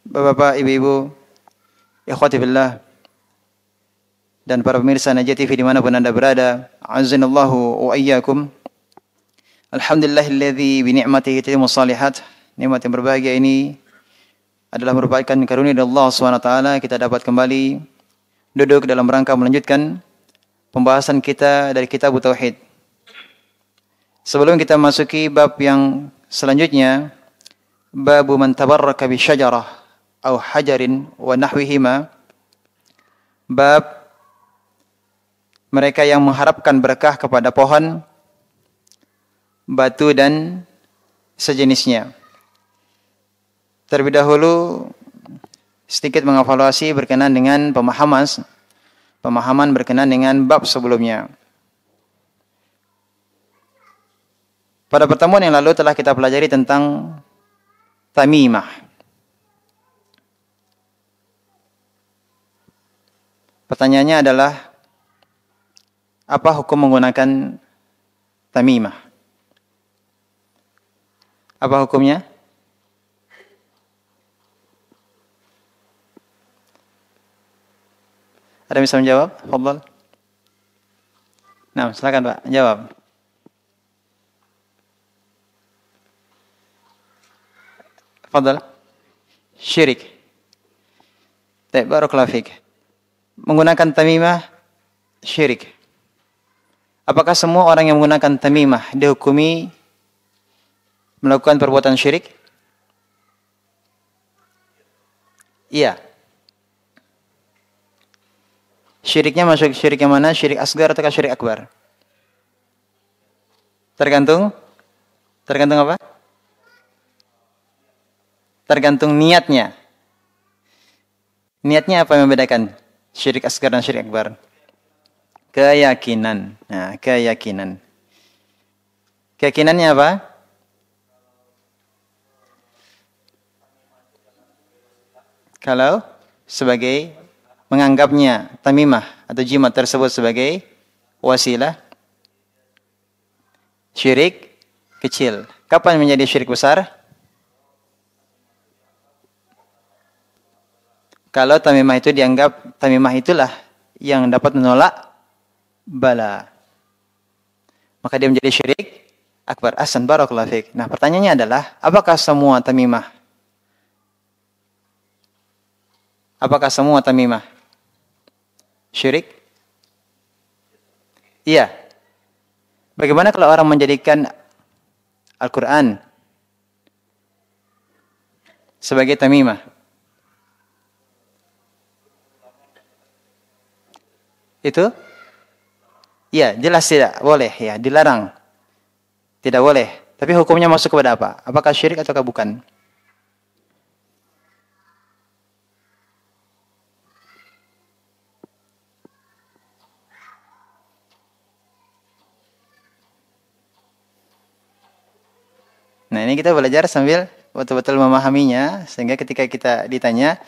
Bapak-bapak, ibu-ibu, ikhwati billah, dan para pemirsa Najah TV dimanapun Anda berada, azanallahu wa iyyakum. Alhamdulillahilladzi bi ni'matihi tatimmu shalihat. Nikmat yang berbahagia ini adalah merupakan karunia dari Allah SWT. Kita dapat kembali duduk dalam rangka melanjutkan pembahasan kita dari kitab Tauhid. Sebelum kita masuki bab yang selanjutnya, bab man tabarraka bi syajarah atau hajarin wa nahwihima, bab mereka yang mengharapkan berkah kepada pohon, batu dan sejenisnya. Terlebih dahulu sedikit mengevaluasi berkenaan dengan pemahaman berkenaan dengan bab sebelumnya. Pada pertemuan yang lalu telah kita pelajari tentang tamimah. Pertanyaannya adalah, apa hukum menggunakan tamimah? Apa hukumnya? Ada yang bisa menjawab? Fadhal. Nah, silakan Pak, jawab. Fadhal. Syirik. Baik, barakallahu fiik. Menggunakan tamimah syirik. Apakah semua orang yang menggunakan tamimah dihukumi melakukan perbuatan syirik? Iya. Syiriknya masuk syirik yang mana? Syirik asgar atau syirik akbar? Tergantung apa? Tergantung niatnya. Niatnya apa yang membedakan syirik asgar dan syirik akbar? Keyakinan. Nah, keyakinan. Keyakinannya apa? Kalau sebagai menganggapnya tamimah atau jimat tersebut sebagai wasilah, syirik kecil. Kapan menjadi syirik besar? Kalau tamimah itu dianggap, tamimah itulah yang dapat menolak bala, maka dia menjadi syirik akbar. Ahsan, barakallahu fiik. Nah, pertanyaannya adalah, apakah semua tamimah syirik? Iya. Bagaimana kalau orang menjadikan Al-Quran sebagai tamimah? Itu? Ya, jelas tidak boleh, ya, dilarang. Tidak boleh. Tapi hukumnya masuk kepada apa? Apakah syirik atau bukan? Nah, ini kita belajar sambil betul-betul memahaminya, sehingga ketika kita ditanya,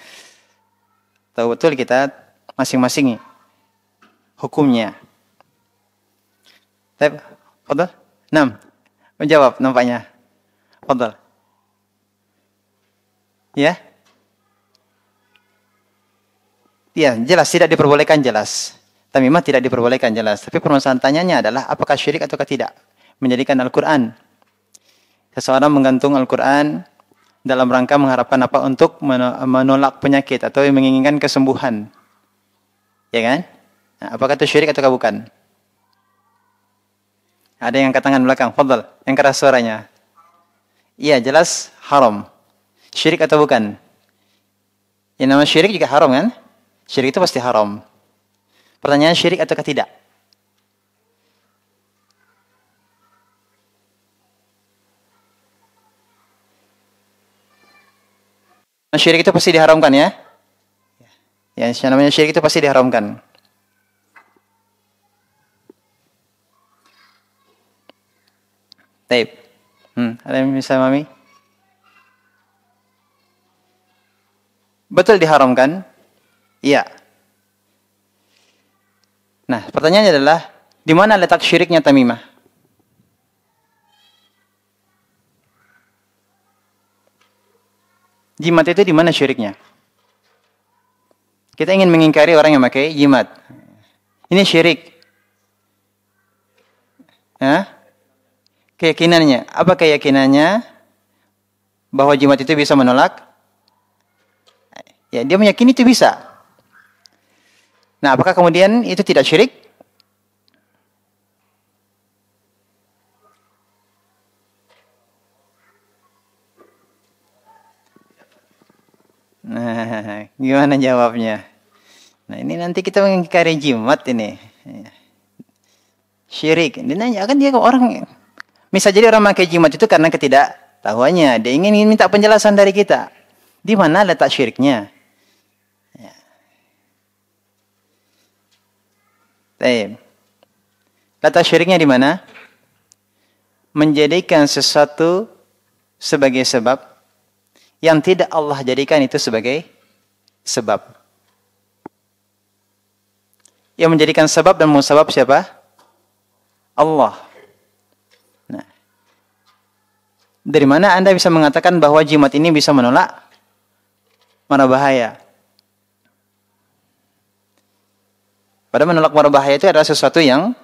tahu betul kita masing-masing hukumnya. Baik, fadhal. 6. Menjawab nampaknya. Fadhal. Ya? Ya, jelas tidak diperbolehkan, jelas. Tamimah tidak diperbolehkan, jelas. Tapi permasalahan tanyanya adalah, apakah syirik atau tidak? Menjadikan Al-Quran. Seseorang menggantung Al-Quran dalam rangka mengharapkan apa? Untuk menolak penyakit atau menginginkan kesembuhan. Ya kan? Nah, apakah itu syirik atau bukan? Ada yang angkat tangan belakang. Fadhal. Yang keras suaranya. Iya, jelas haram. Syirik atau bukan? Yang namanya syirik juga haram kan? Syirik itu pasti haram. Pertanyaan, syirik atau tidak? Syirik itu pasti diharamkan, ya? Ya, yang namanya syirik itu pasti diharamkan. Taib. Ada yang bisa memahami? Betul diharamkan? Iya. Nah, pertanyaannya adalah, di mana letak syiriknya tamimah? Jimat itu di mana syiriknya? Kita ingin mengingkari orang yang memakai jimat. Ini syirik. Hah? Keyakinannya. Apa keyakinannya? Bahwa jimat itu bisa menolak? Ya, dia meyakini itu bisa. Nah, apakah kemudian itu tidak syirik? Nah, gimana jawabnya? Nah, ini nanti kita mengingkari jimat ini. Syirik. Dia nanya, kan dia orang, bisa jadi orang memakai jimat itu karena ketidaktahuannya. Dia ingin minta penjelasan dari kita. Di mana letak syiriknya? Ya. Baik. Letak syiriknya di mana? Menjadikan sesuatu sebagai sebab yang tidak Allah jadikan itu sebagai sebab. Yang menjadikan sebab dan musabab siapa? Allah. Nah, dari mana Anda bisa mengatakan bahwa jimat ini bisa menolak mara bahaya? Padahal menolak mara bahaya itu adalah sesuatu yang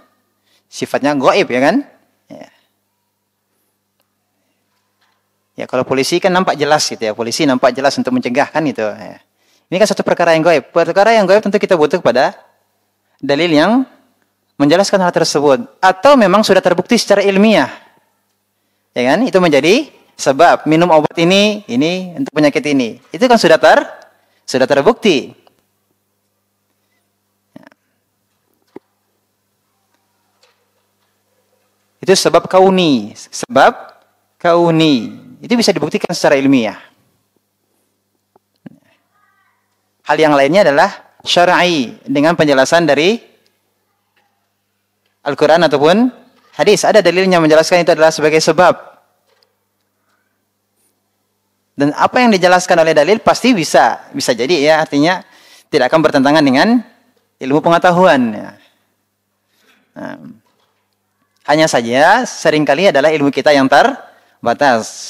sifatnya gaib, ya kan? Ya, kalau polisi kan nampak jelas gitu ya. Polisi nampak jelas untuk mencegah kan itu. Ya. Ini kan satu perkara yang gaib. Perkara yang gaib tentu kita butuh pada dalil yang menjelaskan hal tersebut. Atau memang sudah terbukti secara ilmiah. Ya kan? Itu menjadi sebab minum obat ini untuk penyakit ini. Itu kan sudah terbukti. Ya. Itu sebab kauni. Sebab kauni. Itu bisa dibuktikan secara ilmiah. Hal yang lainnya adalah syar'i dengan penjelasan dari Al-Quran ataupun hadis. Ada dalilnya menjelaskan itu adalah sebagai sebab. Dan apa yang dijelaskan oleh dalil pasti bisa jadi ya, artinya tidak akan bertentangan dengan ilmu pengetahuan. Ya. Hanya saja seringkali adalah ilmu kita yang terbatas.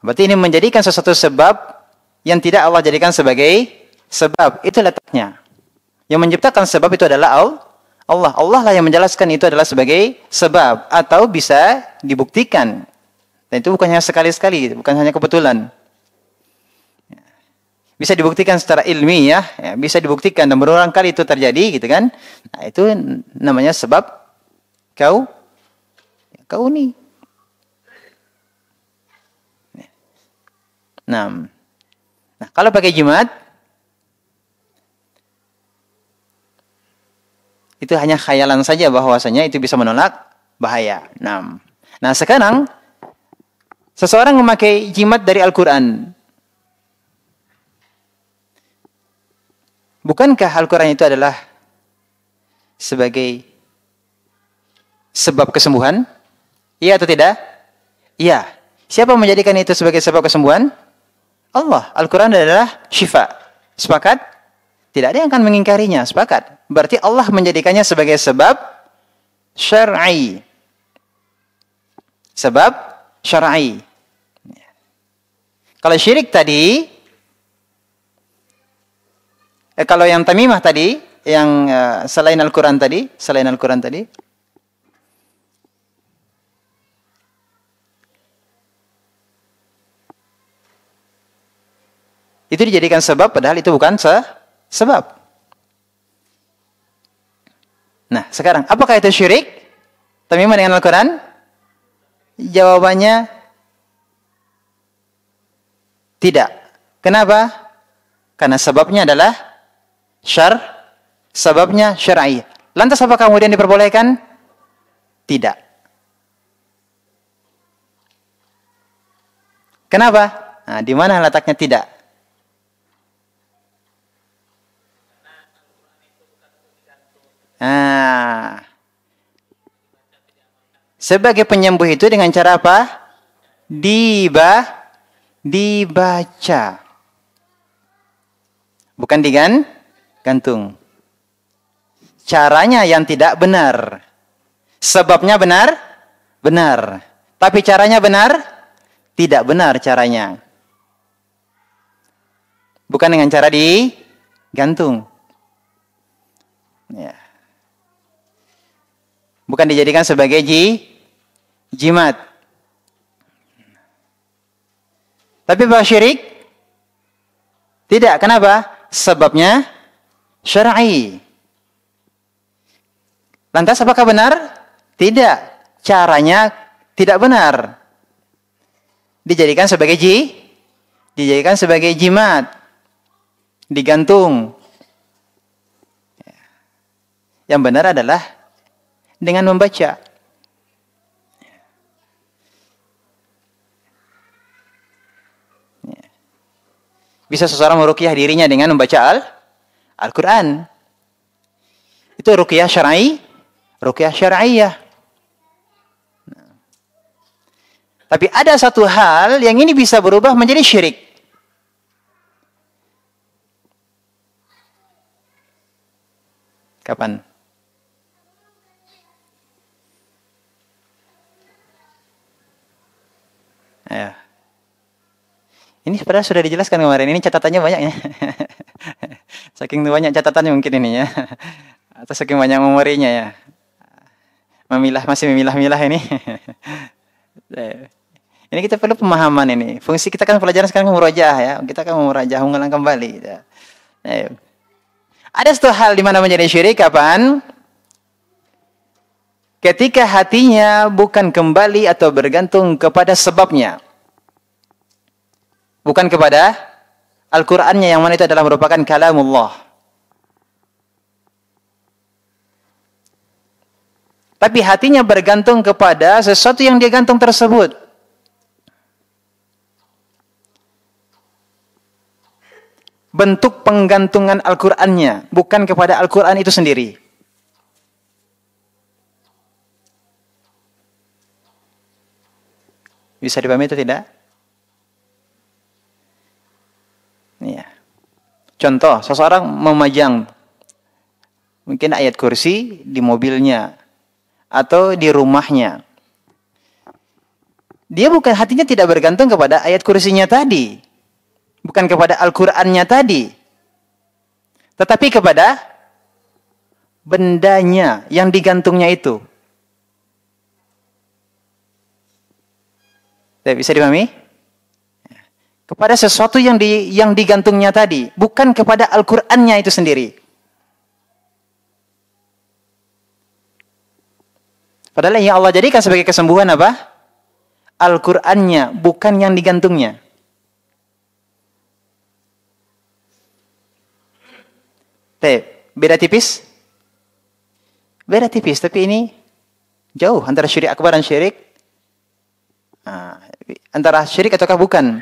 Berarti ini menjadikan sesuatu sebab yang tidak Allah jadikan sebagai sebab. Itu letaknya. Yang menciptakan sebab itu adalah Allah. Allah lah yang menjelaskan itu adalah sebagai sebab. Atau bisa dibuktikan. Dan itu bukan hanya sekali-sekali. Bukan hanya kebetulan. Bisa dibuktikan secara ilmiah. Ya, bisa dibuktikan. Dan berulang kali itu terjadi. Gitu kan. Nah, itu namanya sebab kauni. Nah, kalau pakai jimat, itu hanya khayalan saja bahwasanya itu bisa menolak bahaya. Nah, sekarang seseorang memakai jimat dari Al-Quran. Bukankah Al-Quran itu adalah sebagai sebab kesembuhan? Iya atau tidak? Iya. Siapa menjadikan itu sebagai sebab kesembuhan? Allah. Al-Quran adalah syifa. Sepakat? Tidak ada yang akan mengingkarinya. Sepakat. Berarti Allah menjadikannya sebagai sebab syar'i. Sebab syar'i. Kalau syirik tadi, kalau yang tamimah tadi, yang selain Al-Quran tadi, itu dijadikan sebab, padahal itu bukan sebab. Nah, sekarang, apakah itu syirik? Tamimah dengan Al-Quran? Jawabannya tidak. Kenapa? Karena sebabnya adalah sebabnya syar'i. Lantas apakah kemudian diperbolehkan? Tidak. Kenapa? Nah, di mana letaknya tidak? Nah, sebagai penyembuh itu dengan cara apa? Dibaca. Bukan gantung. Caranya yang tidak benar. Sebabnya benar. Tapi caranya benar? tidak benar caranya. Bukan dengan cara digantung. Ya. Bukan dijadikan sebagai jimat. Tapi bahwa syirik? Tidak. Kenapa? Sebabnya syar'i. Lantas apakah benar? Tidak. Caranya tidak benar. Dijadikan sebagai dijadikan sebagai jimat. Digantung. Yang benar adalah dengan membaca. Bisa seseorang meruqyah dirinya dengan membaca Al-Quran. Itu ruqyah syar'i, ruqyah syar'iyah. Tapi ada satu hal yang ini bisa berubah menjadi syirik. Kapan? Ya. Ini padahal sudah dijelaskan kemarin. Ini catatannya banyak ya. Saking banyak catatannya mungkin ini ya. Atau saking banyak memorinya ya. Masih memilah-milah ini. Ini kita perlu pemahaman ini. Fungsi kita kan pelajaran sekarang murajaah ya. Kita kan murajaah, mengulang kembali. Ya. Ada satu hal di mana menjadi syirik kapan? Ketika hatinya bukan kembali atau bergantung kepada sebabnya. Bukan kepada Al-Qur'annya yang mana itu adalah merupakan kalamullah. Tapi hatinya bergantung kepada sesuatu yang dia gantung tersebut. Bentuk penggantungan Al-Qur'annya, bukan kepada Al-Qur'an itu sendiri. Bisa dipahami itu tidak? Ya. Contoh, seseorang memajang mungkin ayat kursi di mobilnya atau di rumahnya. Dia bukan, hatinya tidak bergantung kepada ayat kursinya tadi. Bukan kepada Al-Qur'annya tadi. Tetapi kepada bendanya yang digantungnya itu. Bisa dipahami? Kepada sesuatu yang digantungnya tadi, bukan kepada Al-Qur'annya itu sendiri. Padahal yang Allah jadikan sebagai kesembuhan apa? Al-Qur'annya, bukan yang digantungnya. Beda tipis? Beda tipis, tapi ini jauh antara syirik akbar dan syirik. Antara syirik ataukah bukan?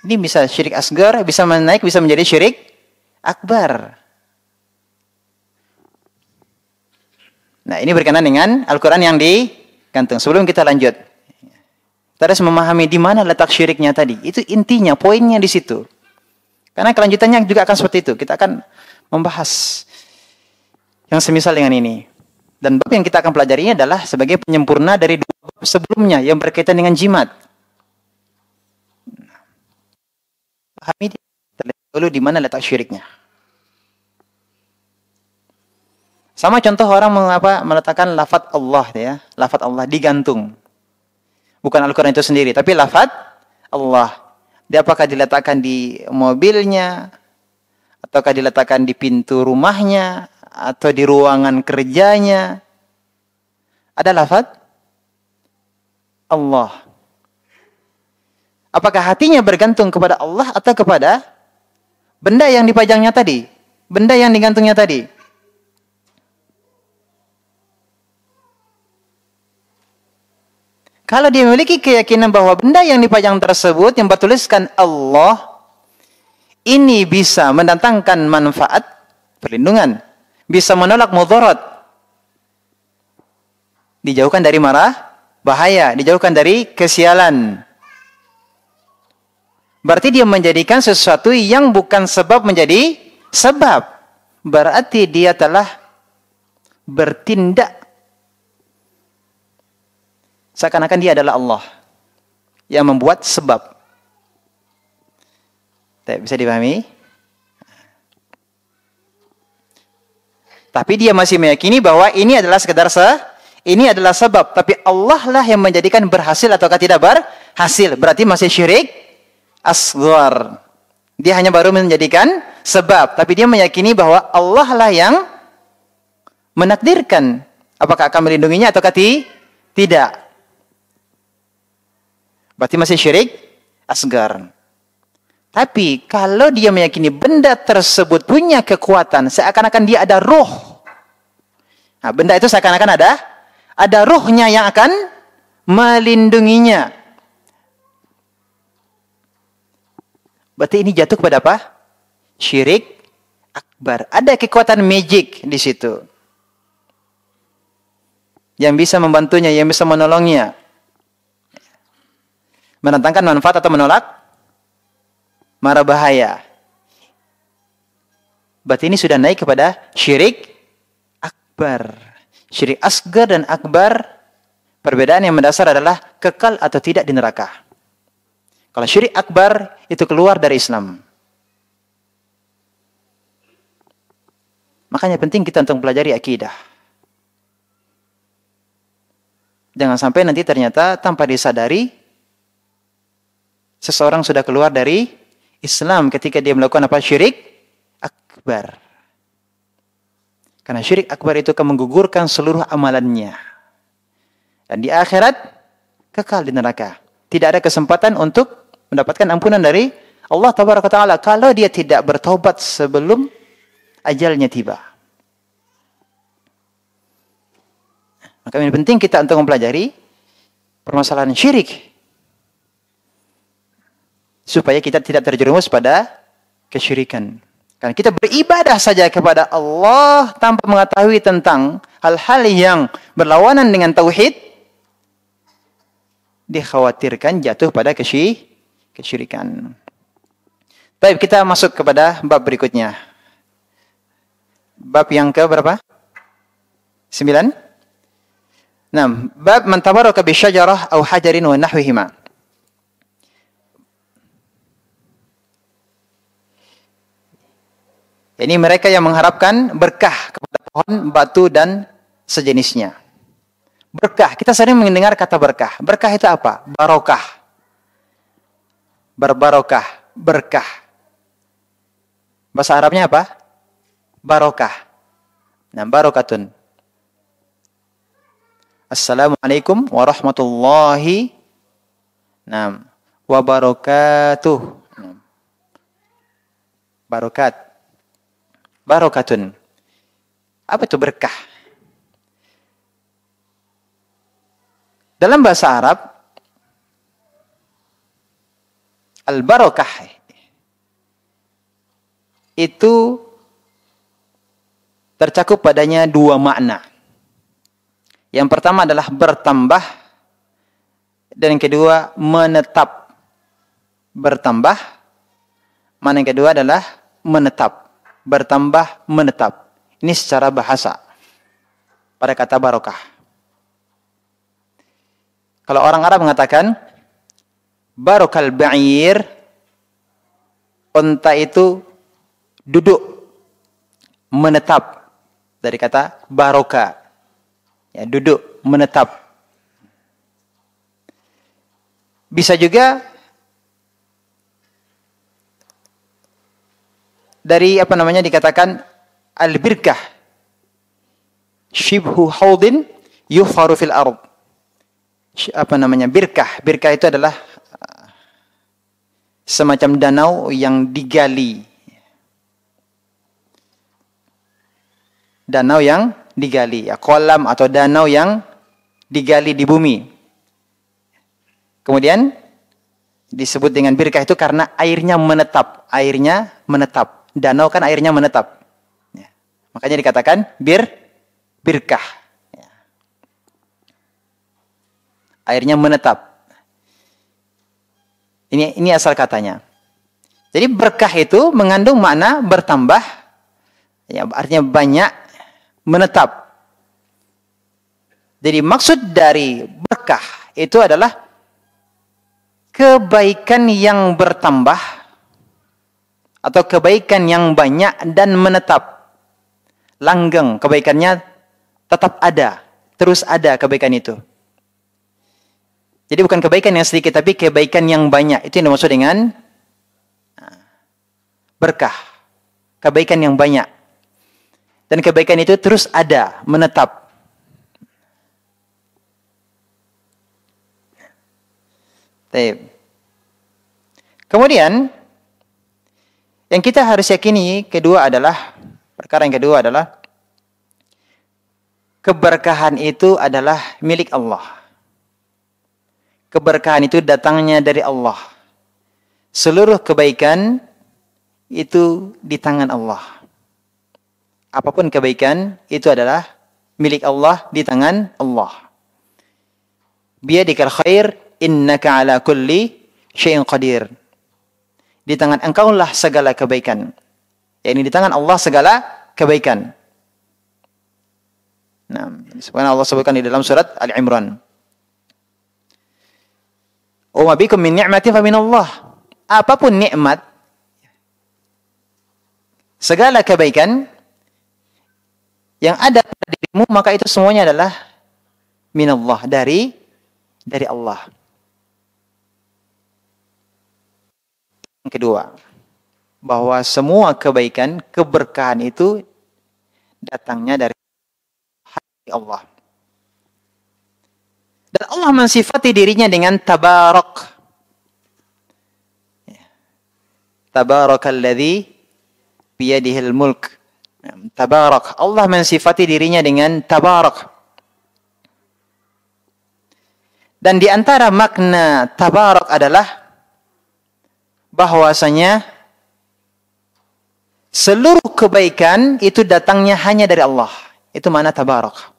Ini bisa syirik asgar, bisa menaik, bisa menjadi syirik akbar. Nah, ini berkenaan dengan Al-Quran yang digantung. Sebelum kita lanjut, kita harus memahami di mana letak syiriknya tadi. Itu intinya, poinnya di situ. Karena kelanjutannya juga akan seperti itu. Kita akan membahas yang semisal dengan ini. Dan bab yang kita akan pelajari ini adalah sebagai penyempurna dari dua bab sebelumnya yang berkaitan dengan jimat. Pahami terlebih dahulu di mana letak syiriknya. Sama contoh orang meletakkan lafaz Allah ya, lafaz Allah digantung. Bukan Al-Qur'an itu sendiri, tapi lafaz Allah. Dia apakah diletakkan di mobilnya, ataukah diletakkan di pintu rumahnya, atau di ruangan kerjanya. Ada lafaz Allah. Apakah hatinya bergantung kepada Allah atau kepada benda yang dipajangnya tadi? Benda yang digantungnya tadi. Kalau dia memiliki keyakinan bahwa benda yang dipajang tersebut yang bertuliskan Allah, ini bisa mendatangkan manfaat, perlindungan, bisa menolak mudarat, dijauhkan dari bahaya, dijauhkan dari kesialan. Berarti dia menjadikan sesuatu yang bukan sebab menjadi sebab. Berarti dia telah bertindak Seakan-akan dia adalah Allah yang membuat sebab. Bisa dipahami? Tapi dia masih meyakini bahwa ini adalah sekedar ini adalah sebab. Tapi Allah lah yang menjadikan berhasil ataukah tidak berhasil. Berarti masih syirik asghar. Dia hanya baru menjadikan sebab. Tapi dia meyakini bahwa Allah lah yang menakdirkan. Apakah akan melindunginya ataukah tidak. Berarti masih syirik asghar. Tapi kalau dia meyakini benda tersebut punya kekuatan, seakan-akan dia ada roh. Nah, benda itu seakan-akan ada rohnya yang akan melindunginya. Berarti ini jatuh kepada apa? Syirik akbar. Ada kekuatan magic di situ. Yang bisa membantunya, yang bisa menolongnya. Mendatangkan manfaat atau menolak mara bahaya. Berarti ini sudah naik kepada syirik akbar. Syirik asgar dan akbar, perbedaan yang mendasar adalah kekal atau tidak di neraka. Kalau syirik akbar, itu keluar dari Islam. Makanya penting kita untuk pelajari akidah. Jangan sampai nanti ternyata tanpa disadari, seseorang sudah keluar dari Islam ketika dia melakukan apa? Syirik akbar. Karena syirik akbar itu akan menggugurkan seluruh amalannya. Dan di akhirat, kekal di neraka. Tidak ada kesempatan untuk mendapatkan ampunan dari Allah Tabaraka Ta'ala. Kalau dia tidak bertaubat sebelum ajalnya tiba. Maka ini penting kita untuk mempelajari permasalahan syirik. Supaya kita tidak terjerumus pada kesyirikan. Karena kita beribadah saja kepada Allah tanpa mengetahui tentang hal-hal yang berlawanan dengan tauhid, dikhawatirkan jatuh pada kesyirikan. Baik, kita masuk kepada bab berikutnya. Bab yang ke berapa? 9. Nah, bab man tabaraka bi syajarah aw hajarin wa nahwihima. Ini mereka yang mengharapkan berkah kepada pohon, batu, dan sejenisnya. Berkah. Kita sering mendengar kata berkah. Berkah itu apa? Barokah. Berbarokah. Berkah. Bahasa Arabnya apa? Barokah. Nah, barokatun. Assalamualaikum warahmatullahi wabarakatuh. Barokat. Barokatun. Apa itu berkah? Dalam bahasa Arab, al-barokah itu tercakup padanya dua makna. Yang pertama adalah bertambah, dan yang kedua menetap. Bertambah, mana yang kedua adalah menetap. Bertambah, menetap. Ini secara bahasa. Pada kata barokah. Kalau orang Arab mengatakan, barokal ba'ir, unta itu duduk, menetap. Dari kata baroka. Ya, duduk, menetap. Bisa juga dari dikatakan al-birkah, shibhu haudin yufaru fil ard. Birkah itu adalah semacam danau yang digali. Danau yang digali, ya, kolam atau danau yang digali di bumi. Kemudian disebut dengan birkah itu karena airnya menetap. Airnya menetap. Danau kan airnya menetap. Ya. Makanya dikatakan birkah. Ya. Airnya menetap. Ini asal katanya. Jadi berkah itu mengandung makna bertambah. Ya, artinya banyak, menetap. Jadi maksud dari berkah itu adalah kebaikan yang bertambah atau kebaikan yang banyak dan menetap. Langgeng, kebaikannya tetap ada, terus ada kebaikan itu. Jadi bukan kebaikan yang sedikit, tapi kebaikan yang banyak. Itu yang dimaksud dengan berkah. Kebaikan yang banyak. Dan kebaikan itu terus ada, menetap. Kemudian yang kita harus yakini perkara yang kedua adalah keberkahan itu adalah milik Allah. Keberkahan itu datangnya dari Allah. Seluruh kebaikan itu di tangan Allah. Apapun kebaikan itu adalah milik Allah, di tangan Allah. Biyadikal khair innaka ala kulli syai'in qadir. Di tangan engkaulah segala kebaikan. Yakni di tangan Allah segala kebaikan. Nah, sebenarnya Allah sebutkan di dalam surat Al-Imran. Wa ma bikum min ni'matin fa min Allah. Apapun nikmat, segala kebaikan yang ada pada dirimu, maka itu semuanya adalah minallah, dari Allah. Yang kedua, bahwa semua kebaikan, keberkahan itu datangnya dari Allah. Dan Allah mensifati dirinya dengan tabarak. Tabarakalladzi biyadihil mulk. Tabarak. Allah mensifati dirinya dengan tabarak. Dan di antara makna tabarak adalah bahwasanya seluruh kebaikan itu datangnya hanya dari Allah. Itu makna tabarak.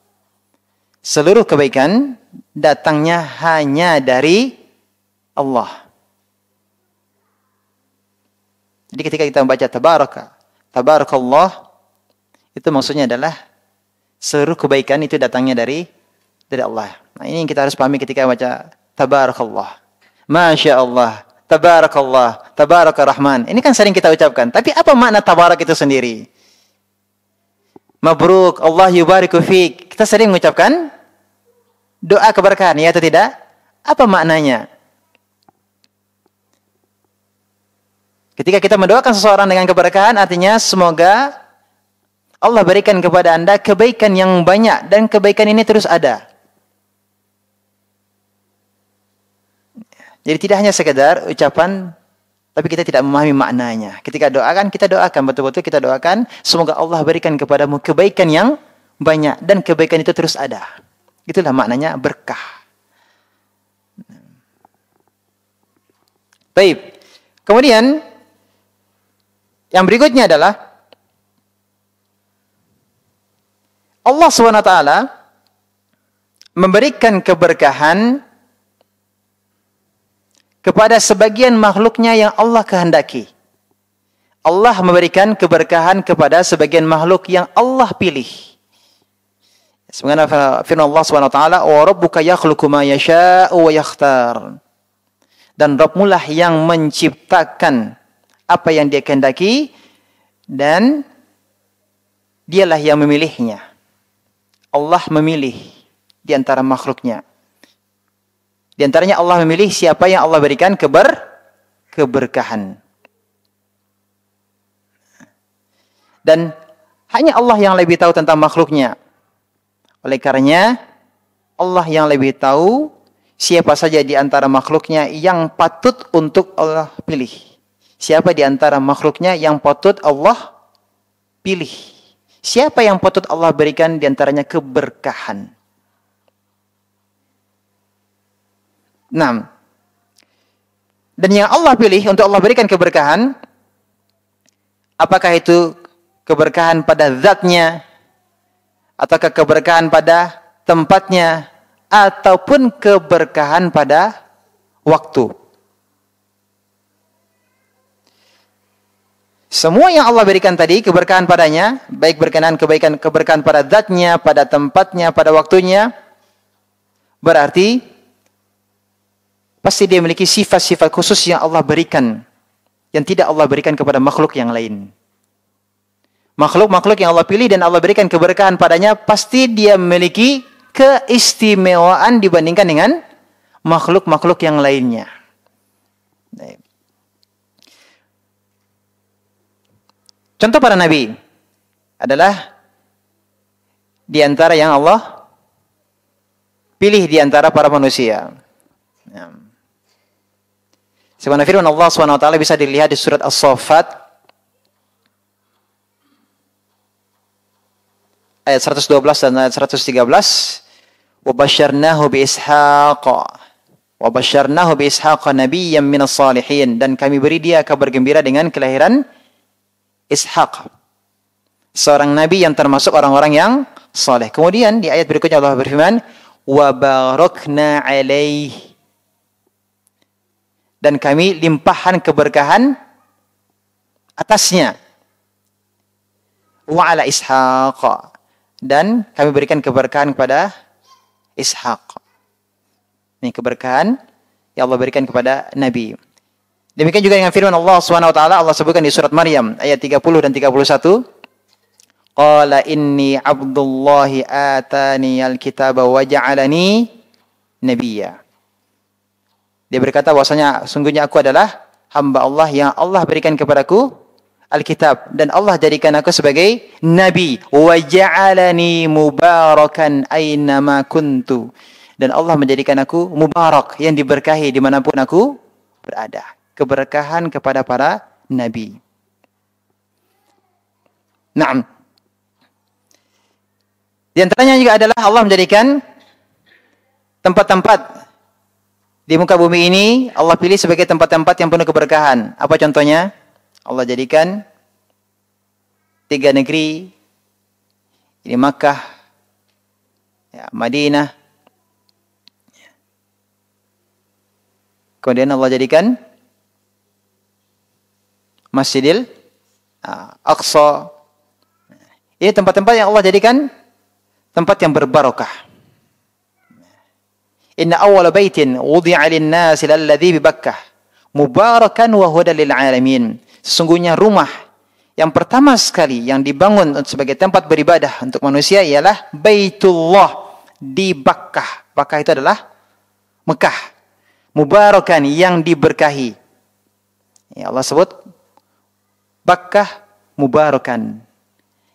Seluruh kebaikan datangnya hanya dari Allah. Jadi ketika kita membaca tabarakallah, itu maksudnya adalah seluruh kebaikan itu datangnya dari Allah. Nah, ini yang kita harus pahami ketika membaca tabarakallah. Masya Allah, tabarakallah, tabarakar rahman. Ini kan sering kita ucapkan. Tapi apa makna tabarak itu sendiri? Mabruk, Allah yubariku fiik. Kita sering mengucapkan doa keberkahan, ya atau tidak? Apa maknanya? Ketika kita mendoakan seseorang dengan keberkahan, artinya semoga Allah berikan kepada Anda kebaikan yang banyak dan kebaikan ini terus ada. Jadi tidak hanya sekedar ucapan, tapi kita tidak memahami maknanya. Ketika doakan, kita doakan betul-betul, kita doakan semoga Allah berikan kepadamu kebaikan yang banyak dan kebaikan itu terus ada. Itulah maknanya berkah. Baik. Kemudian yang berikutnya adalah Allah SWT memberikan keberkahan kepada sebagian makhluknya yang Allah kehendaki. Allah memberikan keberkahan kepada sebagian makhluk yang Allah pilih. Sebagaimana firman Allah SWT, "Wa rabbuka yakhluqu ma yasha'u wa yakhtar." Dan Rabbmu lah yang menciptakan apa yang Dia kehendaki dan Dialah yang memilihnya. Allah memilih di antara makhluknya. Di antaranya Allah memilih siapa yang Allah berikan keberkahan. Dan hanya Allah yang lebih tahu tentang makhluknya. Oleh karenanya Allah yang lebih tahu siapa saja di antara makhluknya yang patut untuk Allah pilih. Siapa di antara makhluknya yang patut Allah pilih. Siapa yang patut Allah berikan di antaranya keberkahan. Nah, dan yang Allah pilih untuk Allah berikan keberkahan, apakah itu keberkahan pada zatnya, ataukah keberkahan pada tempatnya, ataupun keberkahan pada waktu. Semua yang Allah berikan tadi, keberkahan padanya, baik berkenaan keberkahan pada zatnya, pada tempatnya, pada waktunya, berarti pasti dia memiliki sifat-sifat khusus yang Allah berikan, yang tidak Allah berikan kepada makhluk yang lain. Makhluk-makhluk yang Allah pilih dan Allah berikan keberkahan padanya, pasti dia memiliki keistimewaan dibandingkan dengan makhluk-makhluk yang lainnya. Contoh para nabi adalah di antara yang Allah pilih di antara para manusia. Sebagaimana firman Allah SWT bisa dilihat di surat As-Saffat ayat 112 dan ayat 113. وَبَشَّرْنَاهُ بِإِسْحَاقَ وَبَشَّرْنَاهُ بِإِسْحَاقَ نَبِيًّا مِنَ الصَّالِحِينَ, dan kami beri dia kabar gembira dengan kelahiran Ishaq, seorang nabi yang termasuk orang-orang yang saleh. Kemudian di ayat berikutnya Allah berfirman, وَبَارَكْنَا عَلَيْهِ, dan kami limpahkan keberkahan atasnya. وَعَلَى إِسْحَاقَ, dan kami berikan keberkahan kepada Ishaq. Ini keberkahan yang Allah berikan kepada Nabi. Demikian juga dengan firman Allah SWT, Allah sebutkan di surat Maryam ayat 30 dan 31. Qala inni abdullahi atani al-kitaba wa ja'alani nabiyya. Dia berkata bahwasanya sungguhnya aku adalah hamba Allah yang Allah berikan kepadaku Alkitab, dan Allah jadikan aku sebagai nabi. Wa ja'alani mubarakan aynama kuntu, dan Allah menjadikan aku mubarak, yang diberkahi dimanapun aku berada. Keberkahan kepada para nabi. Naam. Di antaranya juga adalah Allah menjadikan tempat-tempat di muka bumi ini Allah pilih sebagai tempat-tempat yang penuh keberkahan. Apa contohnya? Allah jadikan 3 negeri, ini Makkah, ya, Madinah. Kemudian Allah jadikan Masjidil Aqsa. Ini tempat-tempat yang Allah jadikan tempat yang berbarokah. Inna awwala baitin wudi'a lin-nasi lalladzi bi Bakkah mubarakan wa hudan lil alamin. Sesungguhnya rumah yang pertama sekali yang dibangun sebagai tempat beribadah untuk manusia ialah Baitullah di Bakkah. Bakkah itu adalah Mekah. Mubarakan, yang diberkahi. Ya, Allah sebut Bakkah mubarakan.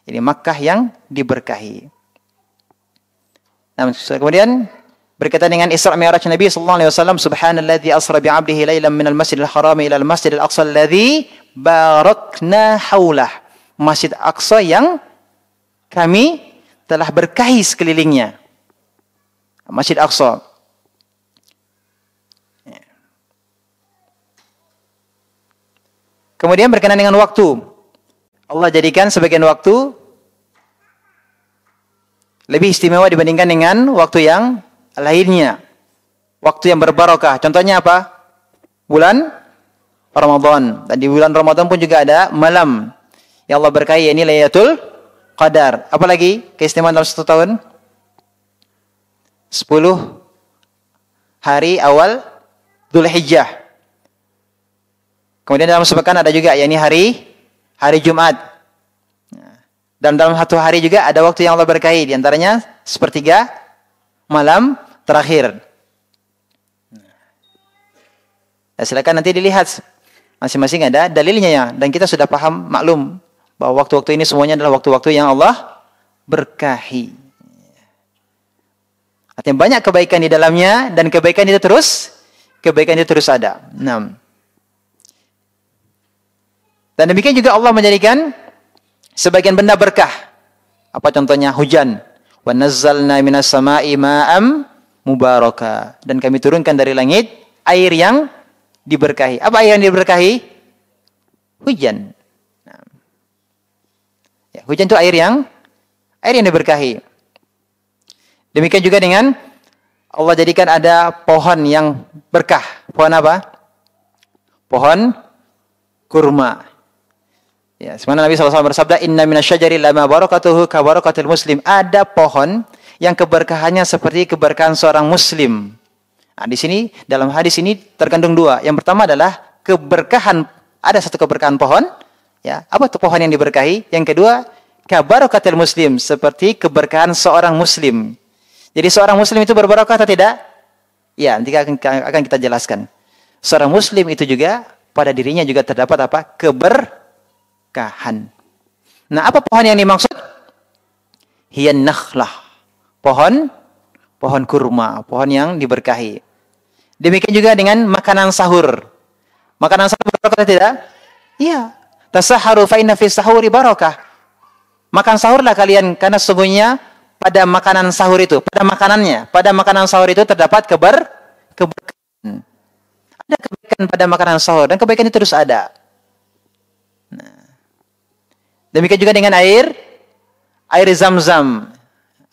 Ini Makkah yang diberkahi. Nah, kemudian berkaitan dengan Isra Mi'raj Nabi sallallahu alaihi wasallam, subhanalladzi asra bi 'abdihi lailan minal masjidil haram ila al masjidil aqsa alladzi barakna haulah. Masjid Aqsa yang kami telah berkahi sekelilingnya. Masjid Aqsa. Kemudian berkenaan dengan waktu, Allah jadikan sebagian waktu lebih istimewa dibandingkan dengan waktu yang lainnya. Waktu yang berbarokah. Contohnya apa? Bulan Ramadan. Dan di bulan Ramadan pun juga ada malam yang Allah berkahi, ini Lailatul Qadar. Apalagi keistimewaan dalam 1 tahun? 10 hari awal Dzulhijjah. Kemudian dalam sepekan ada juga, yakni hari Jumat. Dan dalam 1 hari juga ada waktu yang Allah berkahi, di antaranya 1/3 malam terakhir. Nah, silakan nanti dilihat, masing-masing ada dalilnya ya, dan kita sudah paham, maklum bahwa waktu-waktu ini semuanya adalah waktu-waktu yang Allah berkahi. Artinya banyak kebaikan di dalamnya, dan kebaikan itu terus ada. Nah. Dan demikian juga Allah menjadikan sebagian benda berkah. Apa contohnya? Hujan. Wa nazzalna minas sama'i ma'am mubaraka. Dan kami turunkan dari langit air yang diberkahi. Apa air yang diberkahi? Hujan. Nah. Ya, hujan itu air yang diberkahi. Demikian juga dengan Allah jadikan ada pohon yang berkah. Pohon apa? Pohon kurma. Ya, sebenarnya Nabi SAW bersabda, Inna minasyajari lama barakatuhu ka barakatil muslim. Ada pohon yang keberkahannya seperti keberkahan seorang muslim. Nah, di sini dalam hadis ini terkandung dua. Yang pertama adalah keberkahan, ada satu keberkahan pohon, ya. Apa tuh pohon yang diberkahi? Yang kedua, kabarakatil muslim, seperti keberkahan seorang muslim. Jadi seorang muslim itu berbarokah atau tidak? Ya, nanti akan kita jelaskan. Seorang muslim itu juga pada dirinya juga terdapat apa? Keberkahan. Nah, apa pohon yang dimaksud? Hiyan nakhlah. Pohon kurma, pohon yang diberkahi. Demikian juga dengan makanan sahur. Makanan sahur berbarokah atau tidak? Iya. Tasaharu fa inna fis sahuri barakah. Makan sahurlah kalian karena sesungguhnya pada makanan sahur itu, pada makanan sahur itu terdapat keberkahan. Ada kebaikan pada makanan sahur dan kebaikan itu terus ada. Nah. Demikian juga dengan air Zam-Zam.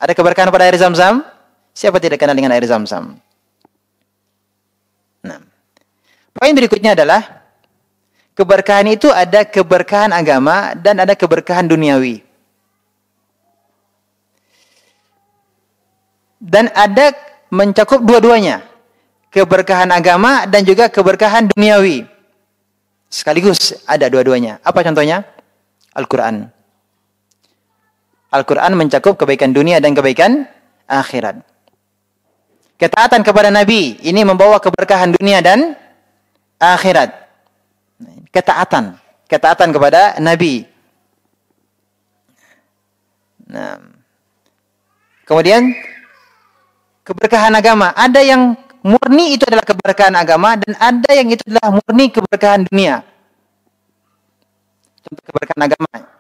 Ada keberkahan pada air Zam-Zam? Siapa tidak kenal dengan air Zam-Zam? Nah. Poin berikutnya adalah keberkahan itu ada keberkahan agama dan ada keberkahan duniawi. Dan ada mencakup dua-duanya. Keberkahan agama dan juga keberkahan duniawi. Sekaligus ada dua-duanya. Apa contohnya? Al-Quran. Al-Quran mencakup kebaikan dunia dan kebaikan akhirat. Ketaatan kepada Nabi, ini membawa keberkahan dunia dan akhirat. Ketaatan kepada Nabi. Nah. Kemudian keberkahan agama, ada yang murni itu adalah keberkahan agama dan ada yang itu adalah murni keberkahan dunia. Contoh keberkahan agama.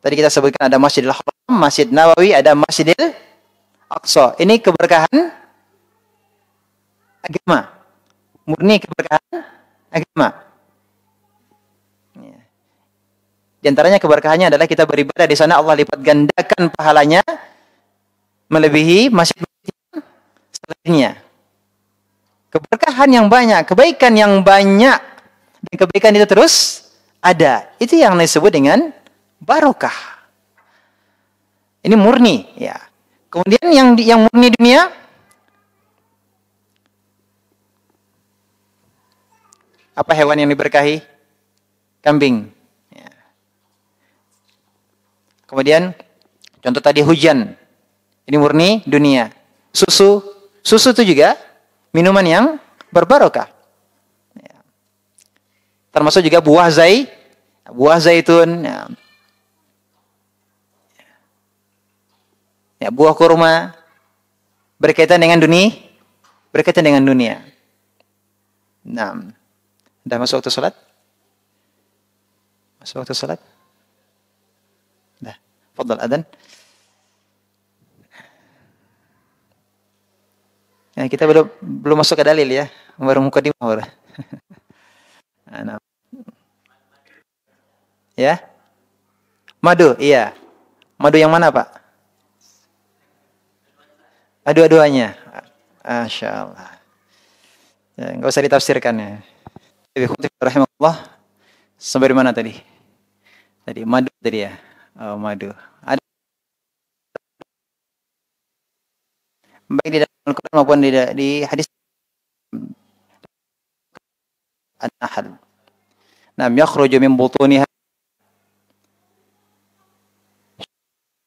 Tadi kita sebutkan ada Masjidil Haram, Masjid Nabawi, ada Masjidil Aqsa. Ini keberkahan agama. Murni keberkahan agama. Di antaranya keberkahannya adalah kita beribadah di sana, Allah lipat gandakan pahalanya melebihi masjid-masjid selainnya. Keberkahan yang banyak, kebaikan yang banyak, dan kebaikan itu terus ada. Itu yang disebut dengan barokah. Ini murni, ya. Kemudian yang murni dunia, apa hewan yang diberkahi? Kambing. Ya. Kemudian contoh tadi hujan. Ini murni dunia. Susu itu juga minuman yang berbarokah. Ya. Termasuk juga buah zaitun. Ya. Ya, buah kurma berkaitan dengan dunia. Nah, sudah masuk waktu salat? Masuk waktu salat? Dah, fadhal adzan. Ya, kita belum masuk ke dalil ya, baru mukadimah baru. Nah. Ya? Madu, iya. Madu yang mana, Pak? Dua-duanya. Masya Allah. Ya, enggak usah ditafsirkan ya. Rahimahullah. Sampai di mana tadi? Tadi madu tadi ya. Oh, madu. Ada baik di dalam Al-Quran maupun di hadis An-Nahl. Nam yakhruju min butuniha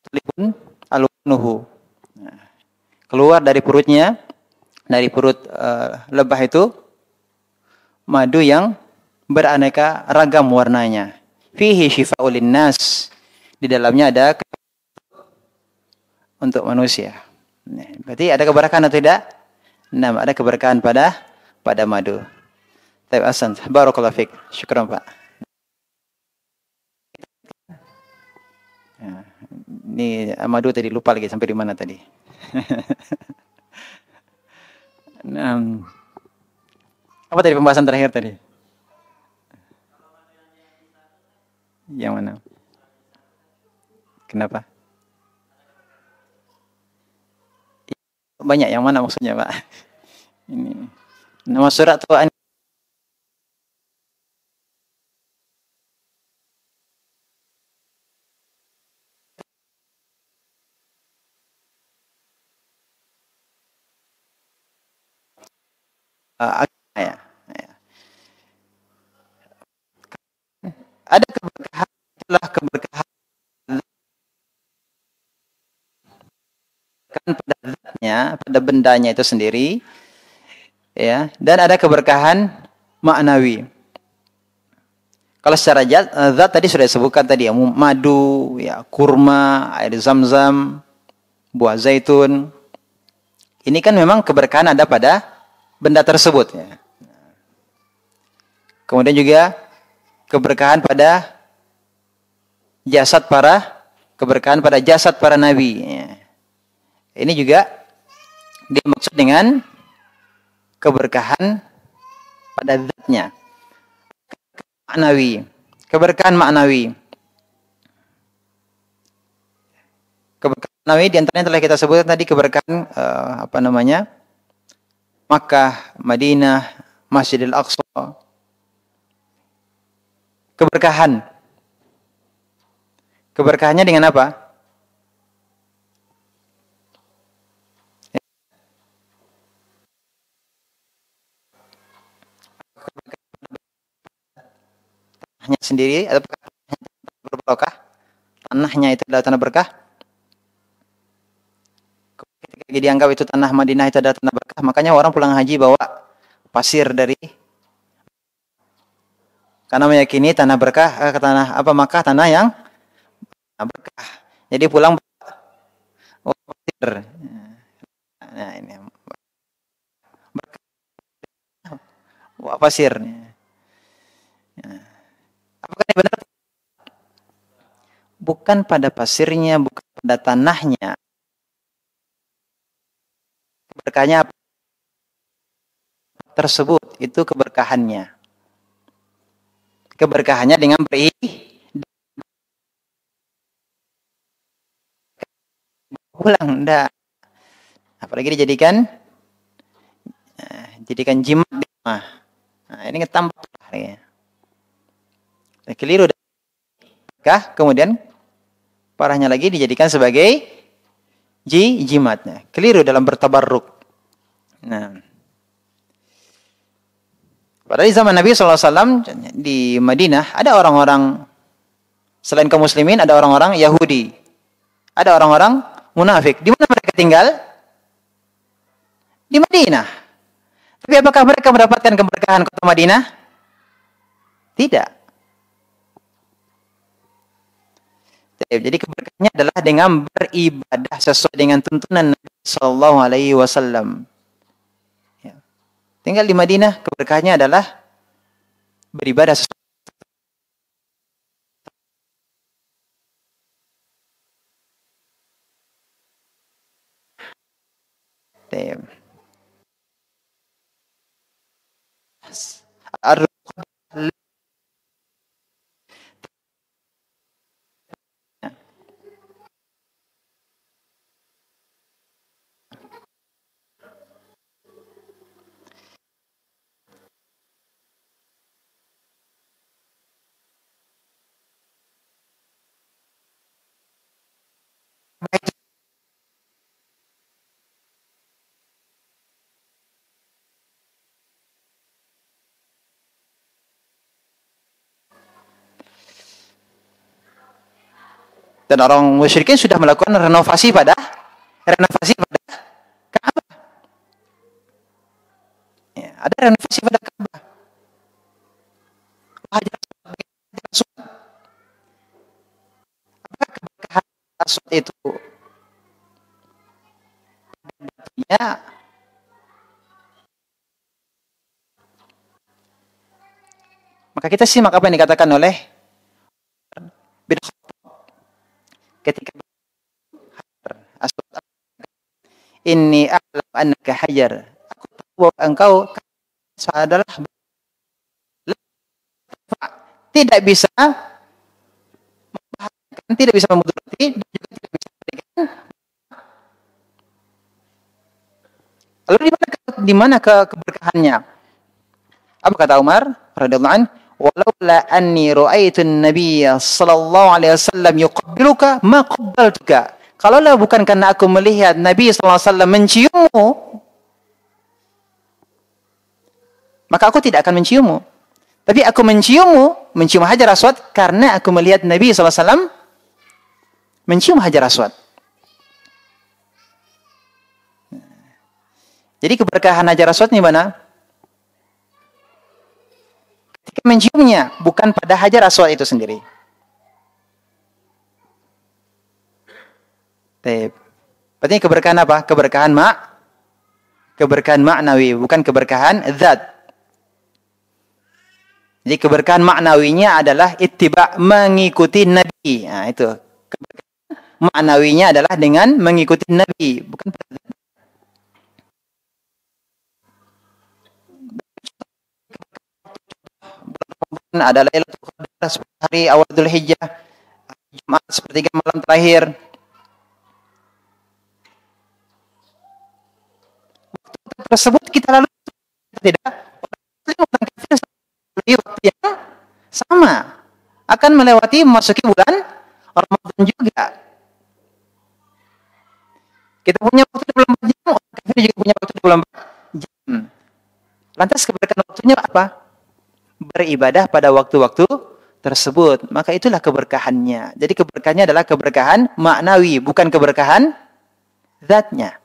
talibun alunuhu. Keluar dari perutnya, dari perut lebah itu madu yang beraneka ragam warnanya. Fihi syifa'ul linnas. Di dalamnya ada untuk manusia. Berarti ada keberkahan atau tidak? Nah, ada keberkahan pada madu. Taib Hasan, barakallahu fiik. Syukran, Pak. Ya, ini madu tadi lupa lagi sampai di mana tadi. Nah, apa tadi pembahasan terakhir tadi? Yang mana? Kenapa? Banyak yang mana maksudnya, Pak? Ini nama surat tuh agama ya. Ada keberkahan, itulah keberkahan pada zatnya, pada bendanya itu sendiri, ya. Dan ada keberkahan maknawi. Kalau secara zat tadi sudah disebutkan tadi ya, madu, ya, kurma, air zam-zam, buah zaitun. Ini kan memang keberkahan ada pada benda tersebut ya. Kemudian juga keberkahan pada keberkahan pada jasad para nabi ya. Ini juga dimaksud dengan keberkahan pada zatnya. Maknawi. Keberkahan maknawi. Keberkahan maknawi diantaranya telah kita sebutkan tadi keberkahan Makkah, Madinah, Masjidil Aqsa. Keberkahan. Keberkahannya dengan apa? Tanahnya sendiri atau berkah? Tanahnya itu adalah tanah berkah. Ketika dianggap itu tanah Madinah itu adalah tanah berkah, makanya orang pulang haji bawa pasir karena meyakini tanah berkah, Makkah tanah yang berkah. Jadi pulang pasir. Nah, ini berkah. Bawa pasir. Apakah ini benar? Bukan pada pasirnya, bukan pada tanahnya. Keberkahannya apa? Tersebut itu keberkahannya. Keberkahannya dengan pulang enggak. Apalagi dijadikan jimat di rumah. Nah, ini tambah ya. Keliru kemudian parahnya lagi dijadikan sebagai jimatnya. Keliru dalam bertabarruk. Nah, pada zaman Nabi SAW di Madinah ada orang-orang selain kaum muslimin, ada orang-orang Yahudi, ada orang-orang munafik. Di mana mereka tinggal? Di Madinah. Tapi apakah mereka mendapatkan keberkahan kota Madinah? Tidak. Jadi keberkahannya adalah dengan beribadah sesuai dengan tuntunan Nabi Sallallahu Alaihi Wasallam. Ya. Tinggal di Madinah, keberkahannya adalah beribadah sesuai. Dan orang musyrikin sudah melakukan renovasi pada Ka'bah. Ya, ada renovasi pada Ka'bah. Apakah keberkahan Aswad itu ya? Maka kita simak apa yang dikatakan oleh bin Khattab ketika Aswad, inni a'lam annaka hajar. Aku tahu bahwa engkau adalah tidak bisa membahayakan, tidak bisa memudarati, dan juga tidak bisa memberikan. Lalu di mana keberkahannya? Apa kata Umar radhiyallahu anhu? Walaula anni ra'aitu an-nabiy sallallahu alaihi wasallam yuqabbiluka ma qabbaltuka. Kalaulah bukan karena aku melihat Nabi sallallahu alaihi wasallam menciummu, maka aku tidak akan menciummu. Tapi aku menciummu, mencium Hajar Aswad karena aku melihat Nabi SAW mencium Hajar Aswad. Jadi keberkahan Hajar Aswad ini mana? Ketika menciumnya, bukan pada Hajar Aswad itu sendiri. Berarti keberkahan apa? Keberkahan maknawi, bukan keberkahan zat. Jadi keberkahan maknawinya adalah ittiba, mengikuti Nabi. Nah, itu. Keberkahan maknawinya adalah dengan mengikuti Nabi, bukan ada Lailatul Qadar 10 hari awal Dzulhijjah, Jumat sepertiga malam terakhir. Waktu tersebut kita lalu tidak waktu yang sama akan melewati memasuki bulan Ramadan juga. Kita punya waktu 24 jam, orang kafir juga punya waktu 24 jam. Lantas keberkahan waktunya apa? Beribadah pada waktu-waktu tersebut. Maka itulah keberkahannya. Jadi keberkahannya adalah keberkahan maknawi, bukan keberkahan zatnya.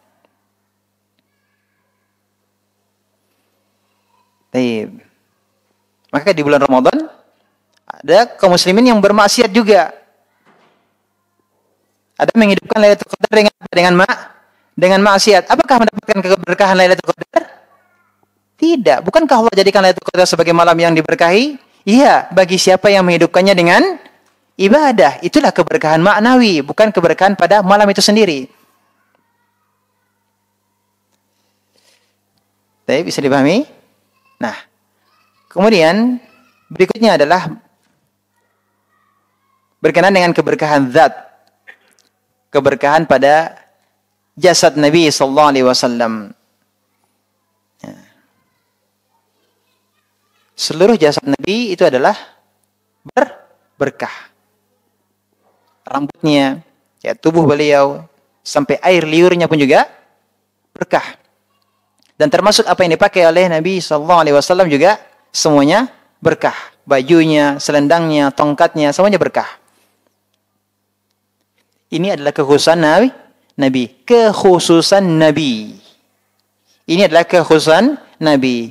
Baik. Maka di bulan Ramadan ada kaum muslimin yang bermaksiat juga. Ada menghidupkan Lailatul Qadar dengan maksiat. Apakah mendapatkan keberkahan Lailatul Qadar? Tidak. Bukankah Allah jadikan Lailatul Qadar sebagai malam yang diberkahi? Iya, bagi siapa yang menghidupkannya dengan ibadah. Itulah keberkahan maknawi, bukan keberkahan pada malam itu sendiri. Baik, bisa dipahami? Nah, kemudian berikutnya adalah berkenaan dengan keberkahan zat. Keberkahan pada jasad Nabi sallallahu alaihi wasallam. Seluruh jasad Nabi itu adalah berkah. Rambutnya, ya tubuh beliau, sampai air liurnya pun juga berkah. Dan termasuk apa yang dipakai oleh Nabi sallallahu alaihi wasallam juga semuanya berkah. Bajunya, selendangnya, tongkatnya, semuanya berkah. Ini adalah kekhususan Nabi. Kekhususan Nabi. Ini adalah kekhususan Nabi.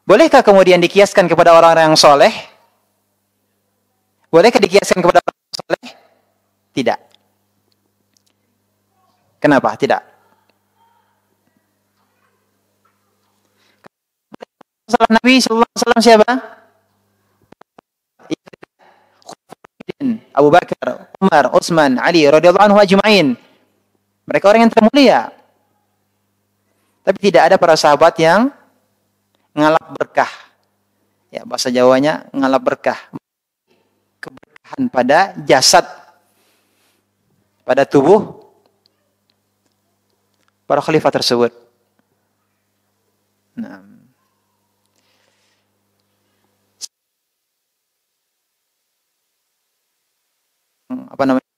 Bolehkah kemudian dikiaskan kepada orang-orang yang soleh? Bolehkah dikiaskan kepada orang yang soleh? Tidak. Kenapa? Tidak. Nabi sallallahu alaihi wasallam siapa? Abu Bakar, Umar, Utsman, Ali radhiyallahu anhu ajma'in. Mereka orang yang termulia. Tapi tidak ada para sahabat yang ngalap berkah. Ya, bahasa Jawanya ngalap berkah. Keberkahan pada jasad, pada tubuh para khalifah tersebut. Nah, apa namanya?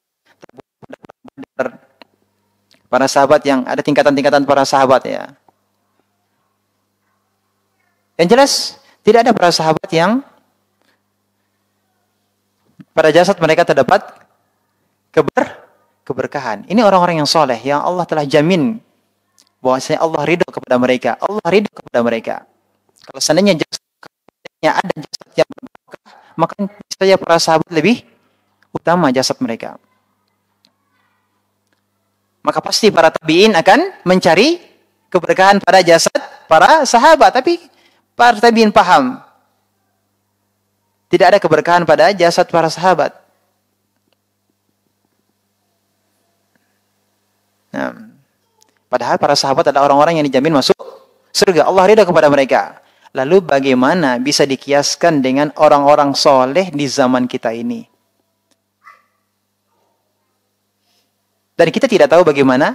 Para sahabat yang ada tingkatan-tingkatan para sahabat ya. Yang jelas tidak ada para sahabat yang pada jasad mereka terdapat keberkahan. Ini orang-orang yang soleh yang Allah telah jamin bahwasanya Allah ridho kepada mereka. Allah ridho kepada mereka. Kalau seandainya jasadnya ada jasad yang berkah, maka saja para sahabat lebih utama jasad mereka. Maka pasti para tabi'in akan mencari keberkahan pada jasad para sahabat. Tapi para tabi'in paham tidak ada keberkahan pada jasad para sahabat. Nah, padahal para sahabat adalah orang-orang yang dijamin masuk surga. Allah ridha kepada mereka. Lalu bagaimana bisa dikiaskan dengan orang-orang soleh di zaman kita ini? Dan kita tidak tahu bagaimana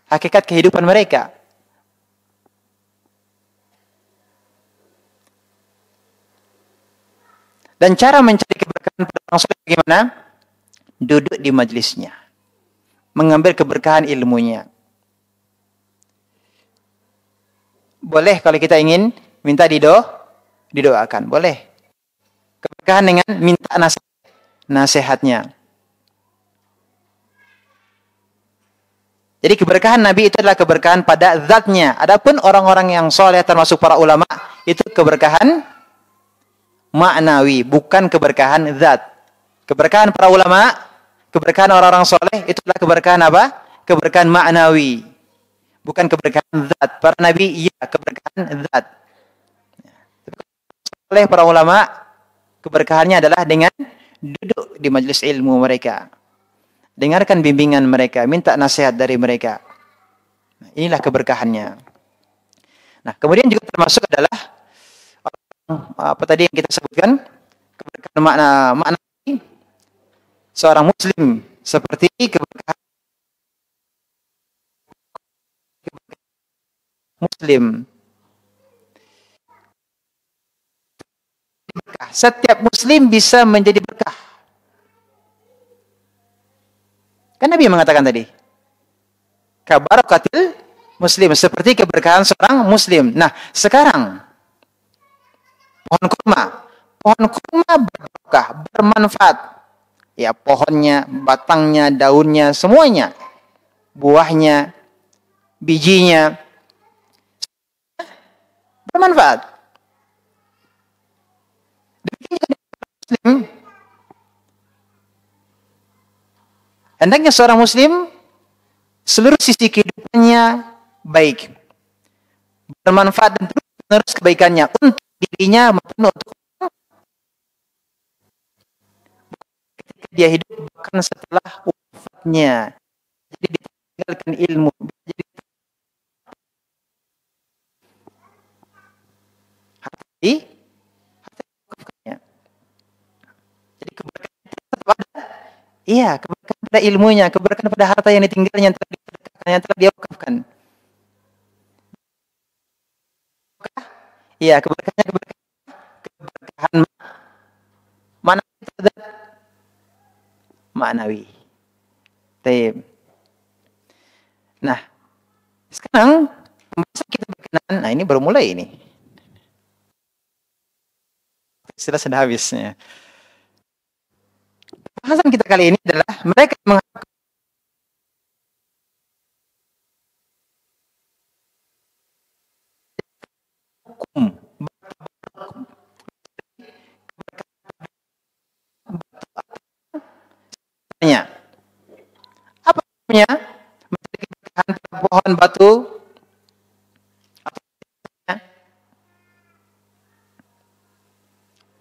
hakikat kehidupan mereka. Dan cara mencari keberkahan pada orang soleh bagaimana? Duduk di majelisnya. Mengambil keberkahan ilmunya. Boleh kalau kita ingin minta didoakan. Boleh. Keberkahan dengan minta nasihatnya. Jadi keberkahan Nabi itu adalah keberkahan pada zatnya. Adapun orang-orang yang soleh termasuk para ulama, itu keberkahan maknawi, bukan keberkahan zat. Keberkahan para ulama, keberkahan orang-orang soleh, itu adalah keberkahan apa? Keberkahan maknawi. Bukan keberkahan zat. Para Nabi, iya keberkahan zat. Oleh para ulama, keberkahannya adalah dengan duduk di majelis ilmu mereka. Dengarkan bimbingan mereka, minta nasihat dari mereka. Inilah keberkahannya. Nah, kemudian juga termasuk adalah apa tadi yang kita sebutkan? Keberkahan makna seorang muslim seperti keberkahan muslim. Setiap muslim bisa menjadi berkah. Kan Nabi mengatakan tadi, kabarakatil muslim, seperti keberkahan seorang muslim. Nah, sekarang pohon kurma berberkah, bermanfaat. Ya, pohonnya, batangnya, daunnya, semuanya, buahnya, bijinya bermanfaat. Muslim, hendaknya seorang muslim seluruh sisi kehidupannya baik, bermanfaat dan terus kebaikannya untuk dirinya maupun untuk ketika dia hidup bahkan setelah wafatnya. Jadi ditinggalkan ilmu. Jadi keberkahan tetap ada. Iya, keberkahan pada ilmunya, keberkahan pada harta yang ditinggalnya, yang telah diberkahkan, yang telah dia wakafkan. Iya, keberkahan mana maknawi. Taib. Nah, sekarang pembahasan kita berkenaan, nah ini baru mulai ini. Sudah habisnya. Pembahasan kita kali ini adalah mereka mengharapkan hukum. Apa hukumnya? Mencari keberkahan pada pohon batu.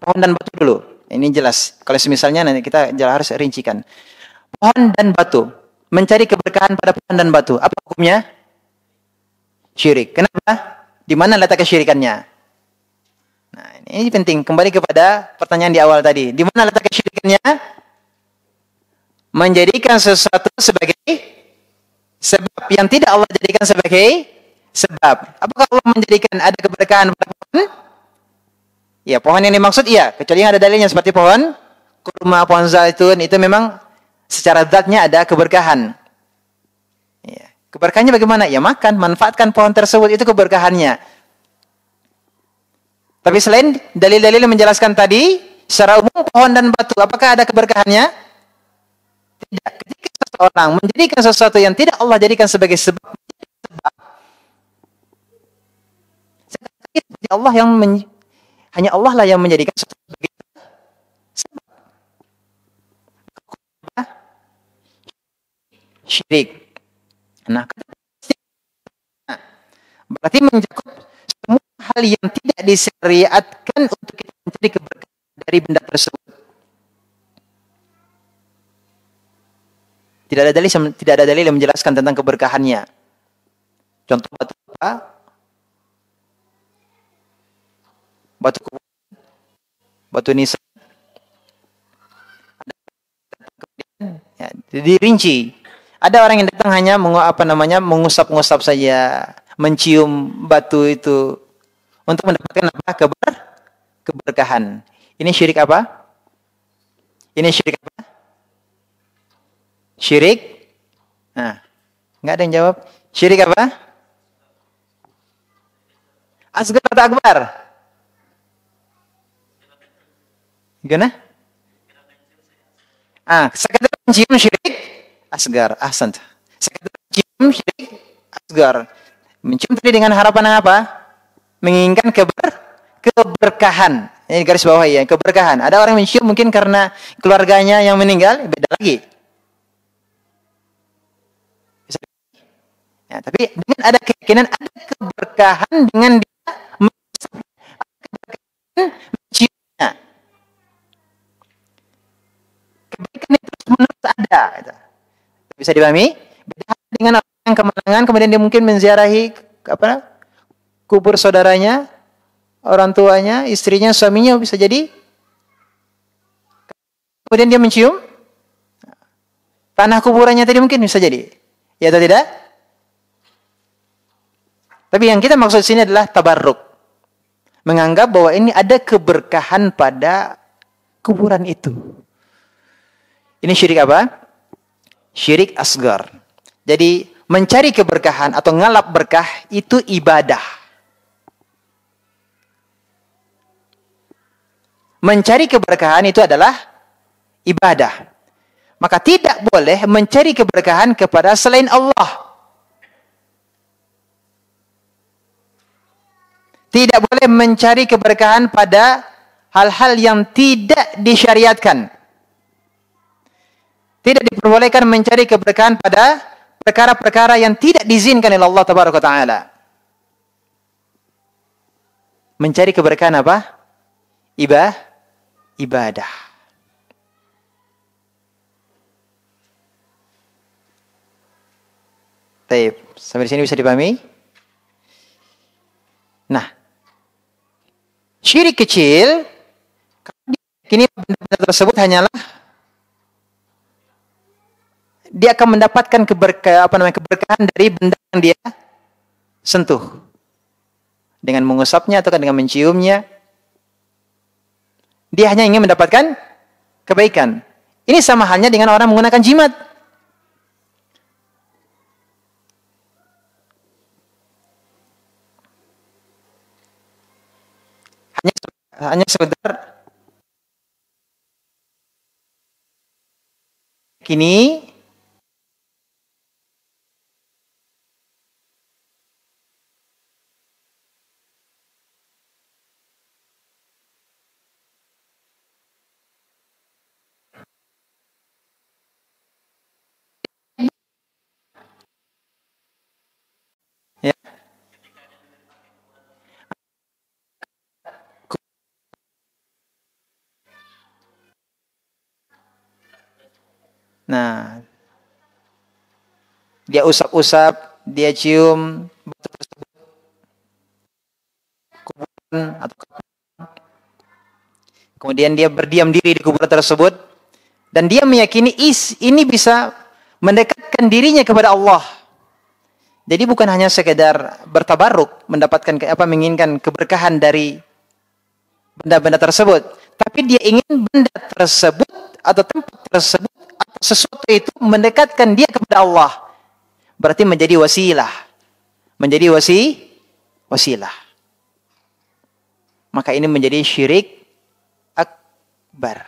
Pohon dan batu dulu. Ini jelas. Kalau misalnya nanti kita harus rincikan. Pohon dan batu. Mencari keberkahan pada pohon dan batu. Apa hukumnya? Syirik. Kenapa? Di mana letak kesyirikannya? Nah, ini penting. Kembali kepada pertanyaan di awal tadi. Di mana letak kesyirikannya? Menjadikan sesuatu sebagai sebab yang tidak Allah jadikan sebagai sebab. Apakah Allah menjadikan ada keberkahan pada pohon? Ya, pohon yang dimaksud iya, kecuali yang ada dalilnya seperti pohon kurma, pohon zaitun, itu memang secara zatnya ada keberkahan. Ya. Keberkahannya bagaimana? Ya makan, manfaatkan pohon tersebut, itu keberkahannya. Tapi selain dalil-dalil yang menjelaskan tadi, secara umum pohon dan batu, apakah ada keberkahannya? Tidak. Ketika seseorang menjadikan sesuatu yang tidak Allah jadikan sebagai sebab, Allah yang hanya Allah lah yang menjadikan sesuatu sebagai sebab. Syirik. Nah, berarti mencakup semua hal yang tidak disyariatkan untuk kita mencari keberkahan dari benda tersebut. Tidak ada dalil yang menjelaskan tentang keberkahannya. Contoh batu apa? Batu nisan. Ya, dirinci. Ada orang yang datang hanya mengusap-ngusap saja, mencium batu itu untuk mendapatkan apa? Keberkahan. Ini syirik apa? Ini syirik apa? Syirik? Nah, nggak ada yang jawab. Syirik apa? Asgar atau akbar? Gimana? Sekedar mencium syirik asgar. Ahsant. Sekedar mencium syirik asgar. Mencium tadi dengan harapan apa? Menginginkan keberkahan. Ini garis bawah ya, keberkahan. Ada orang yang mencium mungkin karena keluarganya yang meninggal, beda lagi. Ya, tapi dengan ada keyakinan ada keberkahan dengan dia menciumnya. Kebaikan itu terus menerus ada. Gitu. Bisa dipahami? Beda dengan orang yang kemenangan kemudian dia mungkin menziarahi kubur saudaranya, orang tuanya, istrinya, suaminya bisa jadi. Kemudian dia mencium tanah kuburannya tadi mungkin bisa jadi. Ya atau tidak? Tapi yang kita maksud sini adalah tabarruk. Menganggap bahwa ini ada keberkahan pada kuburan itu. Ini syirik apa? Syirik asgar. Jadi mencari keberkahan atau ngalap berkah itu ibadah. Mencari keberkahan itu adalah ibadah. Maka tidak boleh mencari keberkahan kepada selain Allah. Tidak boleh mencari keberkahan pada hal-hal yang tidak disyariatkan. Tidak diperbolehkan mencari keberkahan pada perkara-perkara yang tidak diizinkan oleh Allah Tabaraka Ta'ala. Mencari keberkahan apa? Ibadah. Baik, sampai di sini bisa dipahami? Nah, syirik kecil, kini benda tersebut hanyalah dia akan mendapatkan keberkahan dari benda yang dia sentuh. Dengan mengusapnya atau dengan menciumnya. Dia hanya ingin mendapatkan kebaikan. Ini sama halnya dengan orang menggunakan jimat. Hanya sekedar kini ya. Nah, dia usap-usap, dia cium batu tersebut, kuburan atau kemudian dia berdiam diri di kuburan tersebut dan dia meyakini ini bisa mendekatkan dirinya kepada Allah. Jadi bukan hanya sekedar bertabarruk, mendapatkan menginginkan keberkahan dari benda-benda tersebut, tapi dia ingin benda tersebut atau tempat tersebut atau sesuatu itu mendekatkan dia kepada Allah. Berarti menjadi wasilah. Menjadi wasilah. Maka ini menjadi syirik akbar.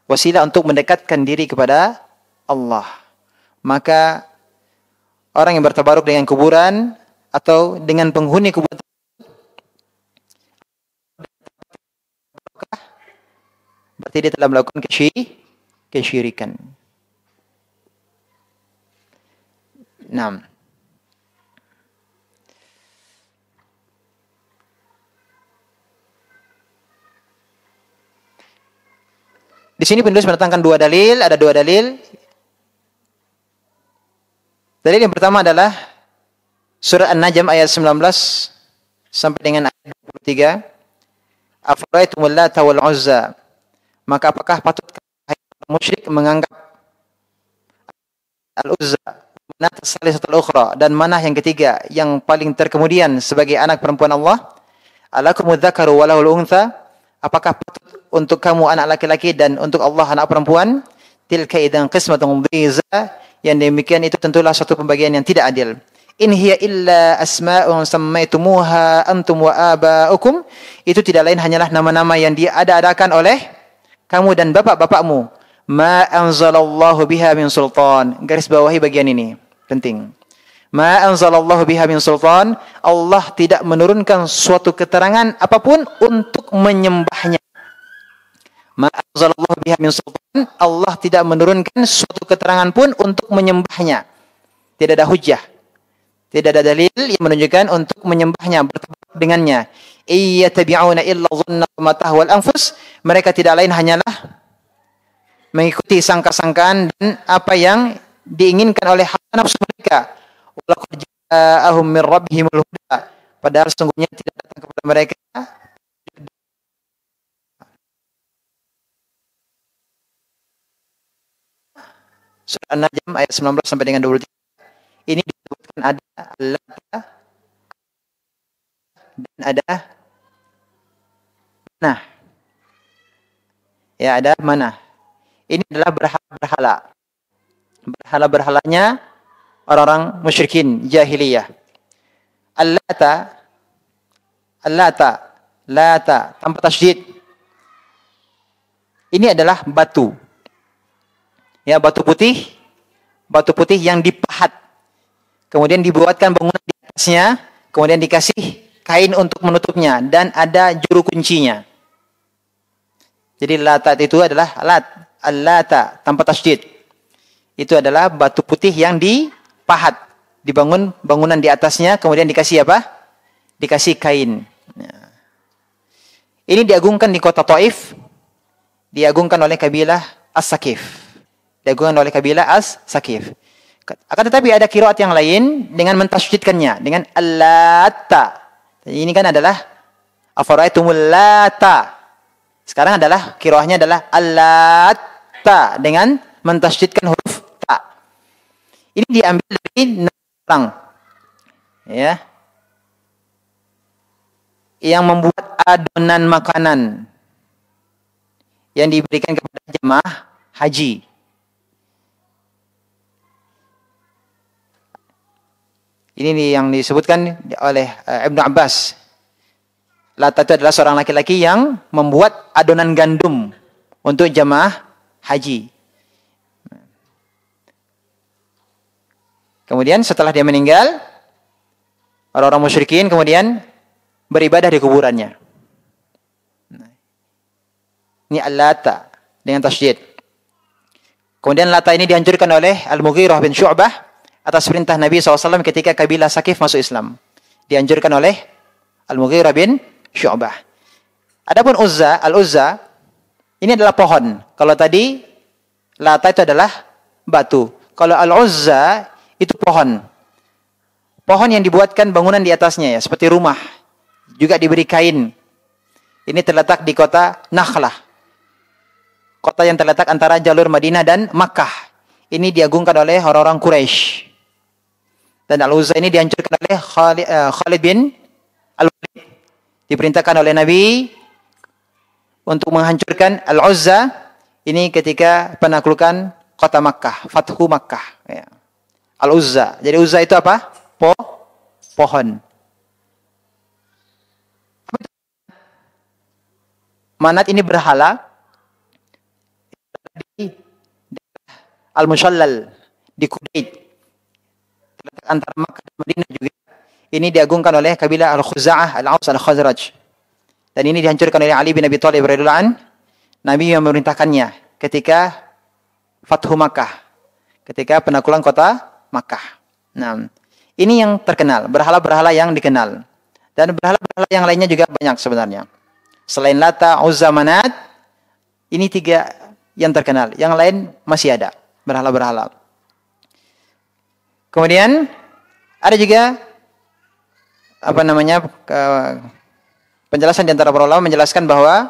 Wasilah untuk mendekatkan diri kepada Allah. Maka orang yang bertabaruk dengan kuburan atau dengan penghuni kuburan berarti dia telah melakukan kesyirikan. 6. Di sini penulis mendatangkan ada dua dalil. Dalil yang pertama adalah surah An-Najm ayat 19 sampai dengan ayat 23. Afara'aytumul Lata wal Uzza. Maka apakah patut musyrik menganggap Al-Uzza Manat as-salisatul ukhra dan Manah yang ketiga yang paling terkemudian sebagai anak perempuan Allah? Alakumudz dzakaru wa lahul untha? Apakah patut untuk kamu anak laki-laki dan untuk Allah anak perempuan? Tilka idzan qismatun dhiza. Yang demikian itu tentulah suatu pembagian yang tidak adil. In hiya illa asma'un sammaitumuha antum wa aba'ukum. Itu tidak lain hanyalah nama-nama yang diada-adakan oleh kamu dan bapak-bapakmu. Ma anzalallahu biha min sultan. Garis bawahi bagian ini. Penting. Ma anzalallahu biha min sultan. Allah tidak menurunkan suatu keterangan apapun untuk menyembahnya. Ma anzalallahu biha min sultan. Allah tidak menurunkan suatu keterangan pun untuk menyembahnya. Tidak ada hujjah. Tidak ada dalil yang menunjukkan untuk menyembahnya, bertabaruk dengannya. Iyattabi'una illa dhanna wa tahwal anfus. Mereka tidak lain hanyalah mengikuti sangka-sangkaan dan apa yang diinginkan oleh hawa nafsu mereka. Walaqad ja'ahum min rabbihimul huda. Padahal sungguhnya tidak datang kepada mereka Surah An-Najm ayat 19 sampai dengan 23. Ini disebutkan ada Lata dan ada Manah. Ya, ada Manah. Ini adalah berhala-berhala. Berhala-berhalanya orang-orang musyrikin jahiliyah. Al-Lata, Lata tanpa tasydid. Ini adalah batu. Ya, batu putih yang dipahat. Kemudian dibuatkan bangunan di atasnya, kemudian dikasih kain untuk menutupnya dan ada juru kuncinya. Jadi Lata itu adalah Al-Lata tanpa tasydid. Itu adalah batu putih yang dipahat, dibangun bangunan di atasnya, kemudian dikasih apa? Dikasih kain. Nah. Ini diagungkan di kota Taif, diagungkan oleh kabilah As-Sakif. Diagungkan oleh kabilah As-Sakif. Akan tetapi ada qiraat yang lain dengan mentasydidkannya dengan Al-Lata. Ini kan adalah afara'aitumul Lata. Sekarang adalah qiraatnya adalah Al-Lata dengan mentasydidkan huruf ta. Ini diambil dari orang, ya, yang membuat adonan makanan yang diberikan kepada jemaah haji. Ini yang disebutkan oleh Ibnu Abbas. Lata itu adalah seorang laki-laki yang membuat adonan gandum untuk jemaah haji. Kemudian setelah dia meninggal, orang-orang musyrikin kemudian beribadah di kuburannya. Ini Al-Lata dengan tasydid. Kemudian Lata ini dihancurkan oleh Al-Mughirah bin Syu'bah atas perintah Nabi SAW ketika kabilah Sakif masuk Islam. Dianjurkan oleh Al-Mughirah bin Syu'bah. Adapun Uzza, Al-Uzza, ini adalah pohon. Kalau tadi Lata itu adalah batu. Kalau Al-Uzza itu pohon. Pohon yang dibuatkan bangunan di atasnya, ya, seperti rumah. Juga diberi kain. Ini terletak di kota Nakhlah. Kota yang terletak antara jalur Madinah dan Makkah. Ini diagungkan oleh orang-orang Quraisy. Dan Al-Uzza ini dihancurkan oleh Khalid bin Al-Walid. Diperintahkan oleh Nabi untuk menghancurkan Al-Uzza ini ketika penaklukan kota Makkah, Fathu Makkah. Ya. Al-Uzza. Jadi Uzza itu apa? Pohon. Manat ini berhala di Al-Mushallal di Kuwait. Terletak antara Makkah dan Madinah juga. Ini diagungkan oleh kabilah Al-Khuza'ah, Al-Aus, Al-Khazraj. Dan ini dihancurkan oleh Ali bin Abi Thalib radhiyallahu anhu. Nabi yang memerintahkannya ketika Fathu Makkah, ketika penaklukan kota Makkah. Nah, ini yang terkenal, berhala-berhala yang dikenal. Dan berhala-berhala yang lainnya juga banyak sebenarnya. Selain Lata, Uzza, Manat, ini 3 yang terkenal. Yang lain masih ada berhala-berhala. Kemudian ada juga penjelasan di antara para ulama menjelaskan bahwa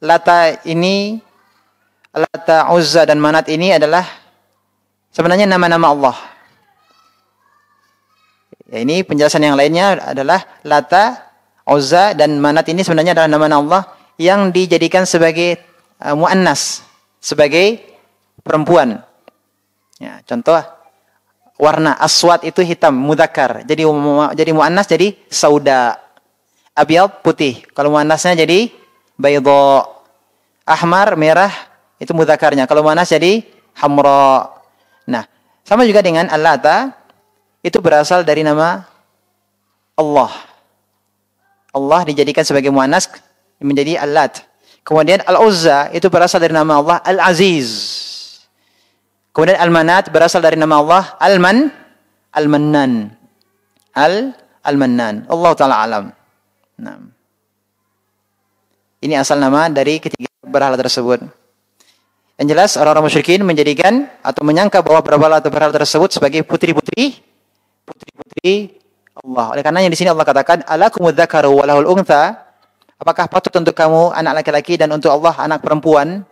Lata, Uzza dan Manat ini adalah sebenarnya nama-nama Allah. Ya, ini penjelasan yang lainnya adalah Lata, Uzza dan Manat ini sebenarnya adalah nama-nama Allah yang dijadikan sebagai muannas, sebagai perempuan. Ya, contoh warna. Aswad itu hitam, mudzakkar. Jadi muannas jadi sauda. Abyad putih. Kalau muannasnya jadi bayda. Ahmar merah itu mudzakarnya. Kalau muannas jadi hamra. Nah, sama juga dengan Al-Lata itu berasal dari nama Allah. Allah dijadikan sebagai muannas menjadi Al-Lat. Kemudian Al-Uzza itu berasal dari nama Allah Al-Aziz. Kemudian Al-Manat berasal dari nama Allah Al-Mannan. Al-Mannan. Allah taala alam. Nah. Ini asal nama dari ketiga berhala tersebut. Yang jelas orang-orang musyrikin menjadikan atau menyangka bahwa berhala atau berhala tersebut sebagai putri-putri Allah. Oleh karenanya di sini Allah katakan alakumudz dzakaru wa lahul untha. Apakah patut untuk kamu anak laki-laki dan untuk Allah anak perempuan?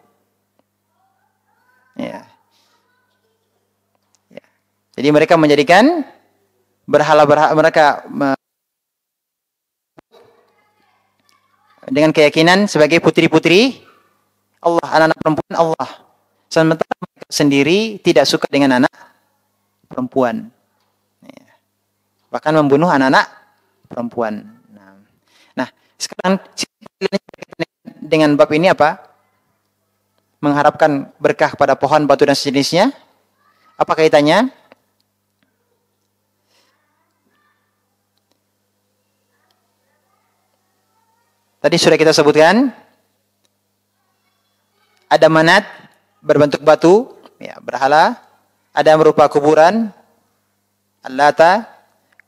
Ya. Jadi mereka menjadikan berhala-berhala mereka dengan keyakinan sebagai putri-putri Allah, anak-anak perempuan Allah. Sementara mereka sendiri tidak suka dengan anak perempuan. Bahkan membunuh anak-anak perempuan. Nah, sekarang dengan bab ini apa? Mengharapkan berkah pada pohon, batu dan sejenisnya. Apa kaitannya? Tadi sudah kita sebutkan, ada manat berbentuk batu, ya, berhala, ada yang berupa kuburan, Al-Lata,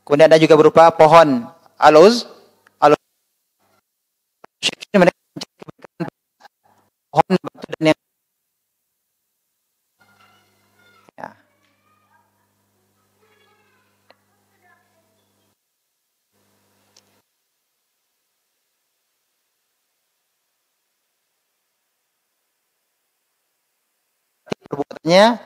kemudian ada juga berupa pohon, Al-Uz, mereka pohon, batu dan yang ya. Perbuatannya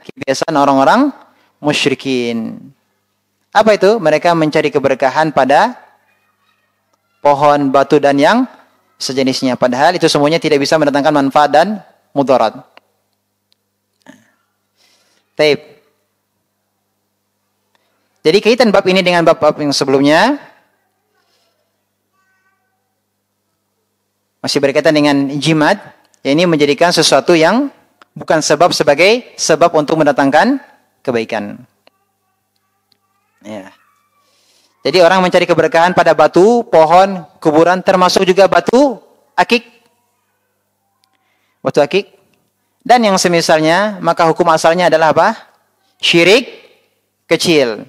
kebiasaan orang-orang musyrikin. Apa itu? Mereka mencari keberkahan pada pohon, batu dan yang sejenisnya. Padahal itu semuanya tidak bisa mendatangkan manfaat dan mudarat. Taib. Jadi kaitan bab ini dengan bab-bab yang sebelumnya masih berkaitan dengan jimat, ini menjadikan sesuatu yang bukan sebab sebagai sebab untuk mendatangkan kebaikan. Ya. Jadi orang mencari keberkahan pada batu, pohon, kuburan, termasuk juga batu akik. Batu akik. Dan yang semisalnya, maka hukum asalnya adalah apa? Syirik kecil.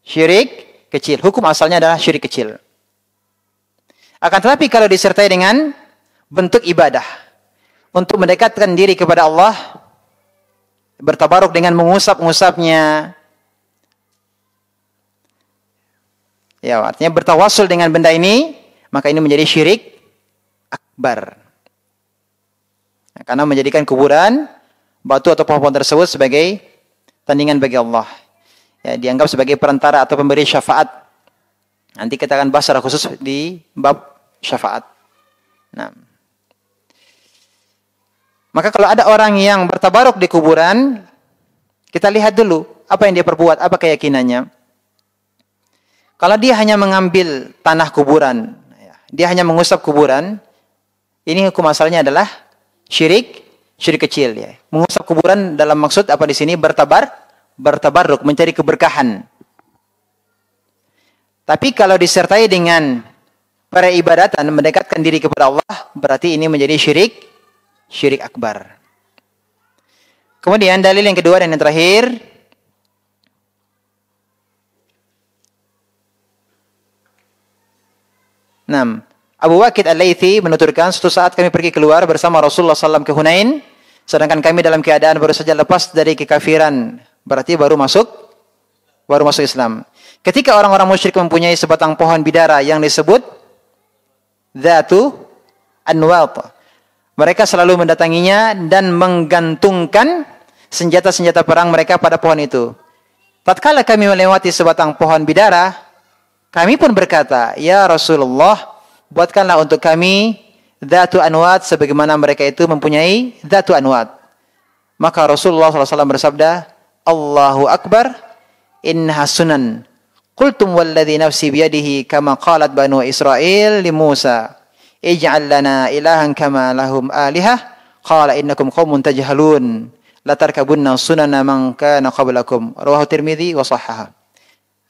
Syirik kecil. Hukum asalnya adalah syirik kecil. Akan tetapi kalau disertai dengan bentuk ibadah untuk mendekatkan diri kepada Allah, bertabaruk dengan mengusap-ngusapnya, ya, artinya bertawasul dengan benda ini, maka ini menjadi syirik akbar. Nah, karena menjadikan kuburan, batu atau pohon tersebut sebagai tandingan bagi Allah. Ya, dianggap sebagai perantara atau pemberi syafaat. Nanti kita akan bahas secara khusus di bab syafaat. Nah. Maka kalau ada orang yang bertabaruk di kuburan, kita lihat dulu apa yang dia perbuat, apa keyakinannya. Kalau dia hanya mengambil tanah kuburan, dia hanya mengusap kuburan, ini hukum asalnya adalah syirik kecil, ya. Mengusap kuburan dalam maksud apa di sini? Bertabaruk, mencari keberkahan. Tapi kalau disertai dengan peribadatan, mendekatkan diri kepada Allah, berarti ini menjadi syirik akbar. Kemudian dalil yang kedua dan yang terakhir, Abu Waqid Al-Laythi menuturkan, suatu saat kami pergi keluar bersama Rasulullah SAW ke Hunain, sedangkan kami dalam keadaan baru saja lepas dari kekafiran, berarti baru masuk Islam. Ketika orang-orang musyrik mempunyai sebatang pohon bidara yang disebut Dzatu Anwat, mereka selalu mendatanginya dan menggantungkan senjata-senjata perang mereka pada pohon itu. Tatkala kami melewati sebatang pohon bidara, kami pun berkata, "Ya Rasulullah, buatkanlah untuk kami Dzatu anwat sebagaimana mereka itu mempunyai dzatu anwat. Maka Rasulullah SAW bersabda, Allahu Akbar, innaha sunan. Qultum walladhi nafsi biyadihi kama qalat banu Israel li Musa, ij'al lana ilahan kama lahum alihah, qala innakum qaumun tajhalun, latarkabunna sunana man kana qablakum. Rawahu Tirmidzi wa shahhaha.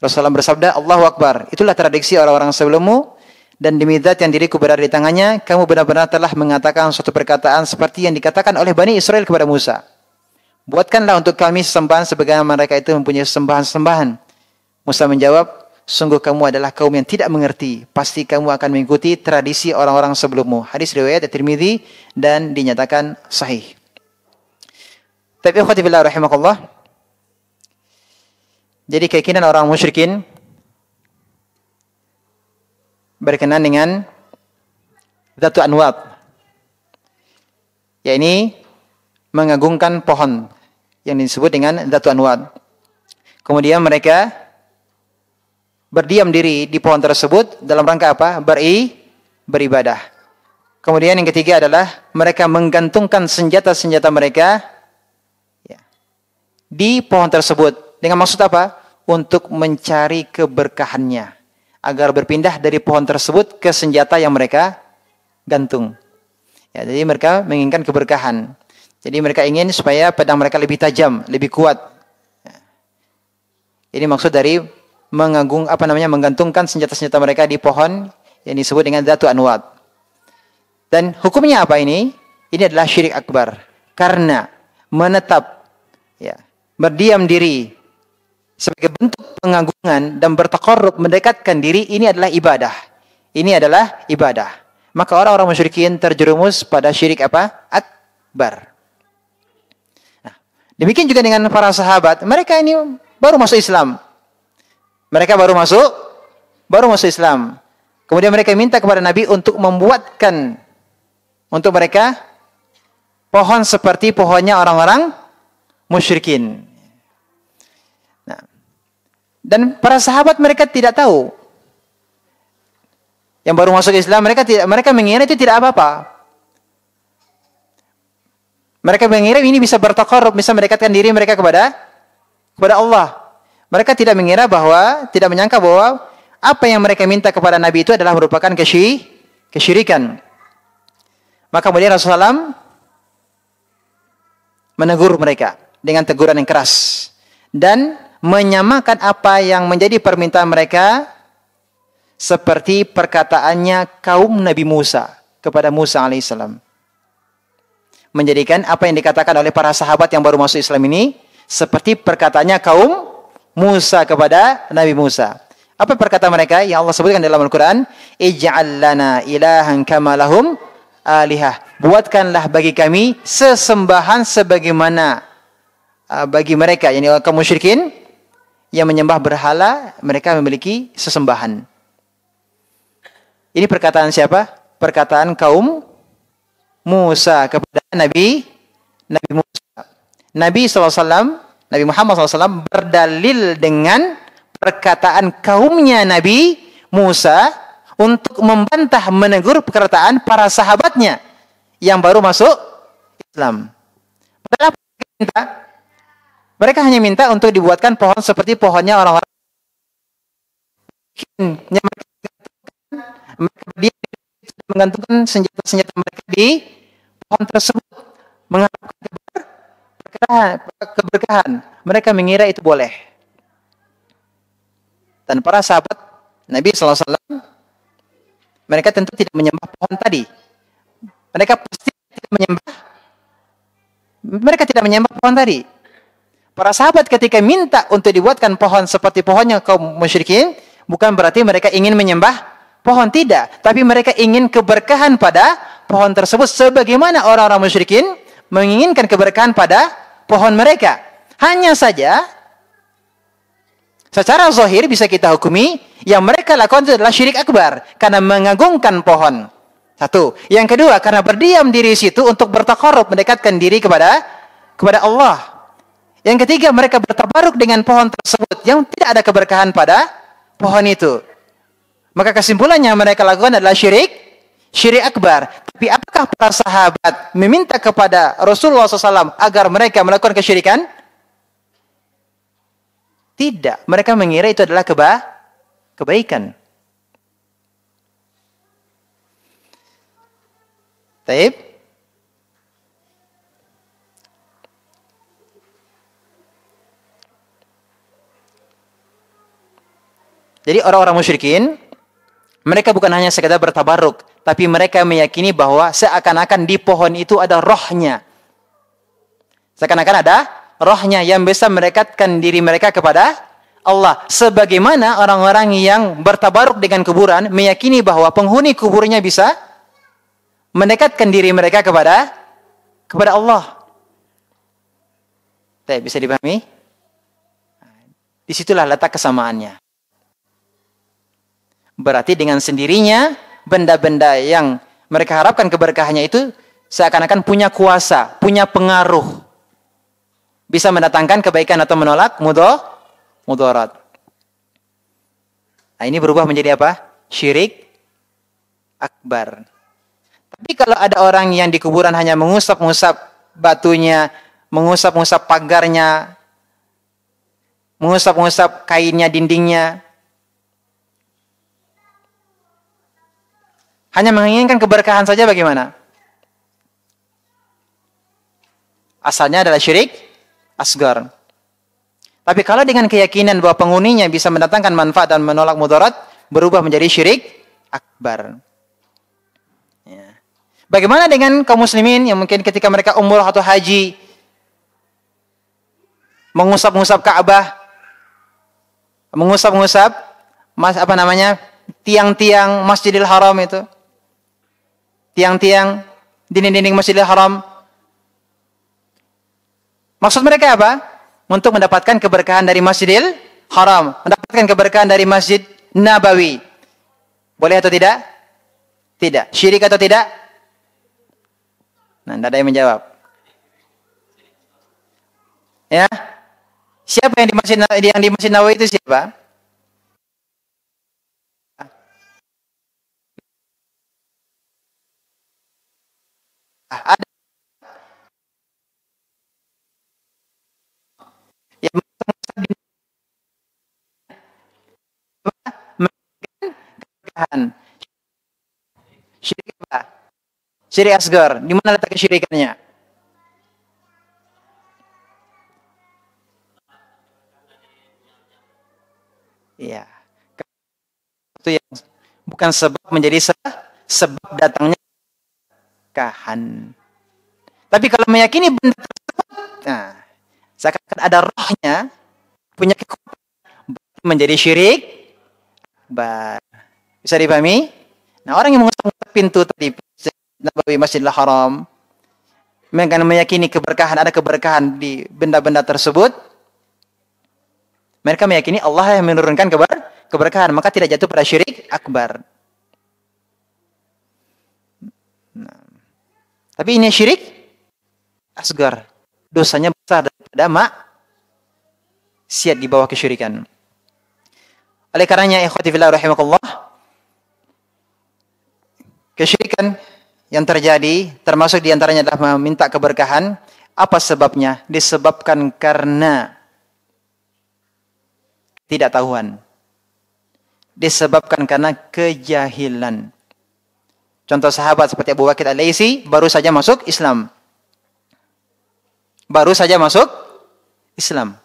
Rasulullah bersabda, Allahu Akbar, itulah tradisi orang-orang sebelummu, dan demi zat yang diriku berada di tangannya, kamu benar-benar telah mengatakan suatu perkataan seperti yang dikatakan oleh Bani Israel kepada Musa. Buatkanlah untuk kami sesembahan sebagaimana mereka itu mempunyai sembahan-sembahan. Musa menjawab, sungguh kamu adalah kaum yang tidak mengerti. Pasti kamu akan mengikuti tradisi orang-orang sebelummu. Hadis riwayat At-Tirmidzi dan dinyatakan sahih. Tapi ikhwati fillah rahimakumullah. Jadi keyakinan orang musyrikin berkenaan dengan dzatu anwat, yakni mengagungkan pohon yang disebut dengan dzatu anwat. Kemudian mereka berdiam diri di pohon tersebut dalam rangka apa? Beribadah. Kemudian yang ketiga adalah mereka menggantungkan senjata-senjata mereka di pohon tersebut. Dengan maksud apa? Untuk mencari keberkahannya, agar berpindah dari pohon tersebut ke senjata yang mereka gantung. Ya, jadi mereka menginginkan keberkahan. Jadi mereka ingin supaya pedang mereka lebih tajam, lebih kuat. Ya. Ini maksud dari menggantungkan senjata-senjata mereka di pohon yang disebut dengan dzatu anwat. Dan hukumnya apa ini? Ini adalah syirik akbar. Karena menetap, ya, berdiam diri sebagai bentuk pengagungan dan bertaqarrub, mendekatkan diri, ini adalah ibadah. Ini adalah ibadah. Maka orang-orang musyrikin terjerumus pada syirik apa? Akbar. Nah, demikian juga dengan para sahabat. Mereka ini baru masuk Islam. Mereka baru masuk Islam. Kemudian mereka minta kepada Nabi untuk membuatkan untuk mereka pohon seperti pohonnya orang-orang musyrikin. Dan para sahabat mereka tidak tahu. Yang baru masuk Islam mereka mengira itu tidak apa-apa. Mereka mengira ini bisa bertaqarrub, bisa mendekatkan diri mereka kepada Allah. Mereka tidak menyangka bahwa apa yang mereka minta kepada Nabi itu adalah merupakan kesyirikan. Maka kemudian Rasulullah menegur mereka dengan teguran yang keras dan menyamakan apa yang menjadi permintaan mereka seperti perkataannya kaum Nabi Musa kepada Musa alaihissalam. Menjadikan apa yang dikatakan oleh para sahabat yang baru masuk Islam ini seperti perkataannya kaum Musa kepada Nabi Musa. Apa perkataan mereka yang Allah sebutkan dalam Al-Quran? Ij'al lana ilahan kama lahum alihah. Buatkanlah bagi kami sesembahan sebagaimana bagi mereka, yakni kaum musyrikin yang menyembah berhala, mereka memiliki sesembahan. Ini perkataan siapa? Perkataan kaum Musa kepada Nabi Musa. Nabi SAW, Nabi Muhammad SAW berdalil dengan perkataan kaumnya Nabi Musa untuk membantah, menegur perkataan para sahabatnya yang baru masuk Islam. Padahal mereka hanya minta untuk dibuatkan pohon seperti pohonnya orang-orang yang mereka menggantungkan senjata-senjata mereka di pohon tersebut, mengharapkan keberkahan. Mereka mengira itu boleh. Dan para sahabat Nabi SAW, mereka tentu tidak menyembah pohon tadi. Mereka tidak menyembah pohon tadi. Para sahabat ketika minta untuk dibuatkan pohon seperti pohonnya kaum musyrikin, bukan berarti mereka ingin menyembah pohon, tidak. Tapi mereka ingin keberkahan pada pohon tersebut. Sebagaimana orang-orang musyrikin menginginkan keberkahan pada pohon mereka. Hanya saja, secara zahir bisa kita hukumi, yang mereka lakukan itu adalah syirik akbar. Karena mengagungkan pohon. Satu. Yang kedua, karena berdiam diri situ untuk bertaqarrub, mendekatkan diri kepada Allah. Yang ketiga, mereka bertabaruk dengan pohon tersebut yang tidak ada keberkahan pada pohon itu. Maka kesimpulannya mereka lakukan adalah syirik Syirik akbar. Tapi apakah para sahabat meminta kepada Rasulullah SAW agar mereka melakukan kesyirikan? Tidak. Mereka mengira itu adalah kebaikan. Taib. Jadi orang-orang musyrikin, mereka bukan hanya sekadar bertabarruk, tapi mereka meyakini bahwa seakan-akan di pohon itu ada rohnya. Seakan-akan ada rohnya yang bisa mendekatkan diri mereka kepada Allah. Sebagaimana orang-orang yang bertabarruk dengan kuburan, meyakini bahwa penghuni kuburnya bisa mendekatkan diri mereka kepada Allah. Bisa dipahami? Disitulah letak kesamaannya. Berarti dengan sendirinya benda-benda yang mereka harapkan keberkahannya itu seakan-akan punya kuasa, punya pengaruh. Bisa mendatangkan kebaikan atau menolak mudarat. Nah, ini berubah menjadi apa? Syirik akbar. Tapi kalau ada orang yang di kuburan hanya mengusap-ngusap batunya, mengusap-ngusap pagarnya, mengusap-ngusap kainnya, dindingnya, hanya menginginkan keberkahan saja, bagaimana? Asalnya adalah syirik asgar. Tapi kalau dengan keyakinan bahwa penghuninya bisa mendatangkan manfaat dan menolak mudarat, berubah menjadi syirik akbar. Ya. Bagaimana dengan kaum muslimin yang mungkin ketika mereka umrah atau haji, mengusap-ngusap Ka'bah, mengusap-ngusap tiang-tiang Masjidil Haram itu, tiang-tiang dinding-dinding Masjidil Haram. Maksud mereka apa? Untuk mendapatkan keberkahan dari Masjidil Haram, mendapatkan keberkahan dari Masjid Nabawi. Boleh atau tidak? Tidak. Syirik atau tidak? Nah, tidak ada yang menjawab. Ya. Siapa yang di Masjid Nabawi itu siapa? Ada yang keberkahan. Syirik apa? Syirik asgar. Di mana letak kesyirikannya? Iya. Itu yang bukan sebab menjadi sebab datangnya keberkahan. Tapi kalau meyakini benda tersebut, nah, seakan ada rohnya, punya kekuatan, menjadi syirik. Bisa dipahami? Nah, orang yang mengusap pintu tadi, Nabawi, Masjidil Haram, mereka meyakini ada keberkahan di benda-benda tersebut. Mereka meyakini Allah yang menurunkan keberkahan, maka tidak jatuh pada syirik akbar. Nah, tapi ini syirik asgar. Dosanya besar daripada maksiat di bawah kesyirikan. Oleh karenanya, ikhwati fillah rahimakumullah, kesyirikan yang terjadi termasuk diantaranya adalah meminta keberkahan. Apa sebabnya? Disebabkan karena tidak tahuan. Disebabkan karena kejahilan. Contoh sahabat seperti Abu Bakar Al-Laisi baru saja masuk Islam. Baru saja masuk Islam.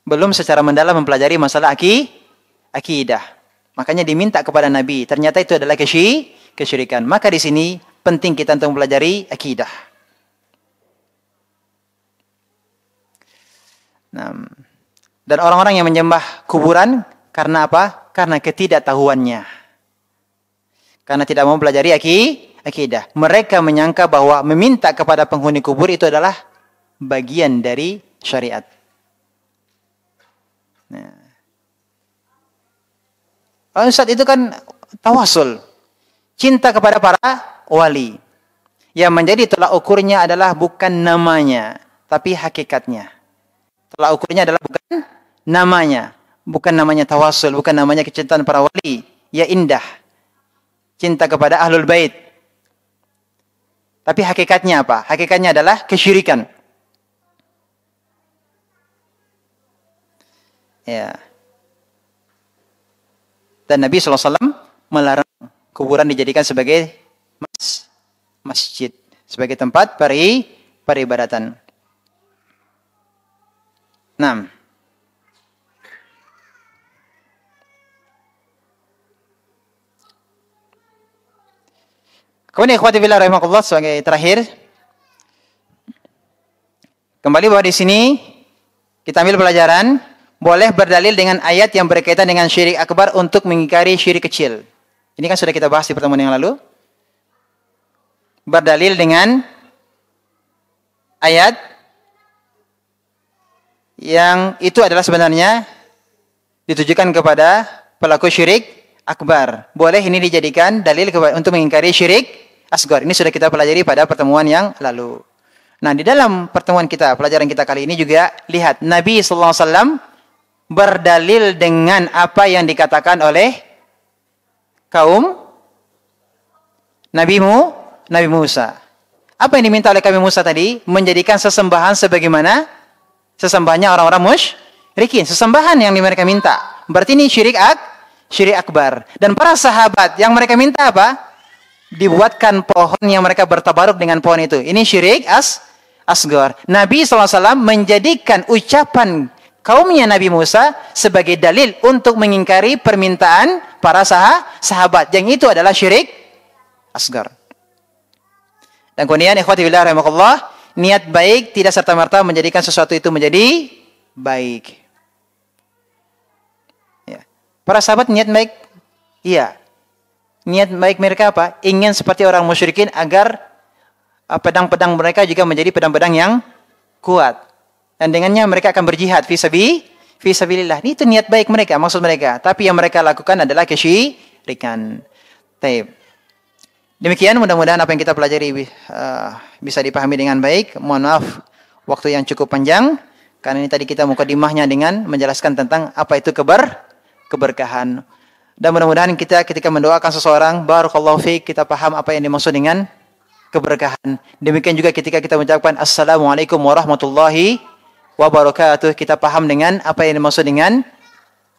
Belum secara mendalam mempelajari masalah akidah. Makanya diminta kepada Nabi. Ternyata itu adalah kesyirikan. Maka di sini penting kita untuk mempelajari akidah. Nah, dan orang-orang yang menyembah kuburan karena apa? Karena ketidaktahuannya. Karena tidak mau pelajari akidah. Mereka menyangka bahwa meminta kepada penghuni kubur itu adalah bagian dari syariat. Nah, saat itu kan tawasul, cinta kepada para wali. Yang menjadi tolak ukurnya adalah bukan namanya, tapi hakikatnya. Tolak ukurnya adalah bukan namanya, bukan namanya tawasul, bukan namanya kecintaan para wali. Ya indah, cinta kepada Ahlul Bait. Tapi hakikatnya apa? Hakikatnya adalah kesyirikan. Ya. Dan Nabi SAW melarang kuburan dijadikan sebagai masjid, sebagai tempat peribadatan. 6. Kemudian ikhwati fillah rahimakumullah, sebagai terakhir, kembali bahwa di sini kita ambil pelajaran boleh berdalil dengan ayat yang berkaitan dengan syirik akbar untuk mengingkari syirik kecil. Ini kan sudah kita bahas di pertemuan yang lalu. Berdalil dengan ayat yang itu adalah sebenarnya ditujukan kepada pelaku syirik akbar. Boleh ini dijadikan dalil untuk mengingkari syirik asgar. Ini sudah kita pelajari pada pertemuan yang lalu. Nah, di dalam pertemuan kita, pelajaran kita kali ini juga lihat Nabi SAW berdalil dengan apa yang dikatakan oleh kaum Nabi Musa. Apa yang diminta oleh Nabi Musa tadi? Menjadikan sesembahan sebagaimana sesembahannya orang-orang musyrikin. Sesembahan yang mereka minta. Berarti ini syirik akbar. Dan para sahabat yang mereka minta apa? Dibuatkan pohon yang mereka bertabaruk dengan pohon itu. Ini syirik asgar. Nabi SAW menjadikan ucapan kaumnya Nabi Musa sebagai dalil untuk mengingkari permintaan para sahabat. Yang itu adalah syirik asgar. Dan kemudian ikhwati billah rahimakumullah, niat baik tidak serta-merta menjadikan sesuatu itu menjadi baik. Ya. Para sahabat niat baik, iya. Niat baik mereka apa? Ingin seperti orang musyrikin agar pedang-pedang mereka juga menjadi pedang-pedang yang kuat. Dan dengannya mereka akan berjihad fi sabilillah. Itu niat baik mereka, maksud mereka. Tapi yang mereka lakukan adalah kesyirikan. Taib. Demikian mudah-mudahan apa yang kita pelajari bisa dipahami dengan baik. Mohon maaf waktu yang cukup panjang karena ini tadi kita mukadimahnya dengan menjelaskan tentang apa itu keberkahan. Dan mudah-mudahan kita ketika mendoakan seseorang, barakallahu fiik, kita paham apa yang dimaksud dengan keberkahan. Demikian juga ketika kita mengucapkan assalamualaikum warahmatullahi wabarakatuh, kita paham dengan apa yang dimaksud dengan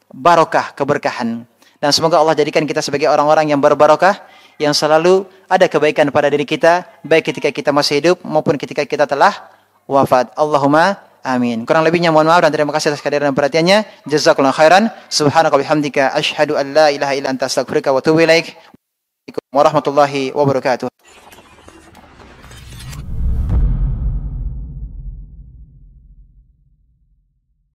barokah, keberkahan. Dan semoga Allah jadikan kita sebagai orang-orang yang berbarokah, yang selalu ada kebaikan pada diri kita, baik ketika kita masih hidup maupun ketika kita telah wafat. Allahumma amin. Kurang lebihnya mohon maaf dan terima kasih atas kehadiran dan perhatiannya. Jazakallahu khairan. Subhanaka bihamdika asyhadu an la ilaha illa anta astaghfiruka wa atubu ilaik. Warahmatullahi wabarakatuh.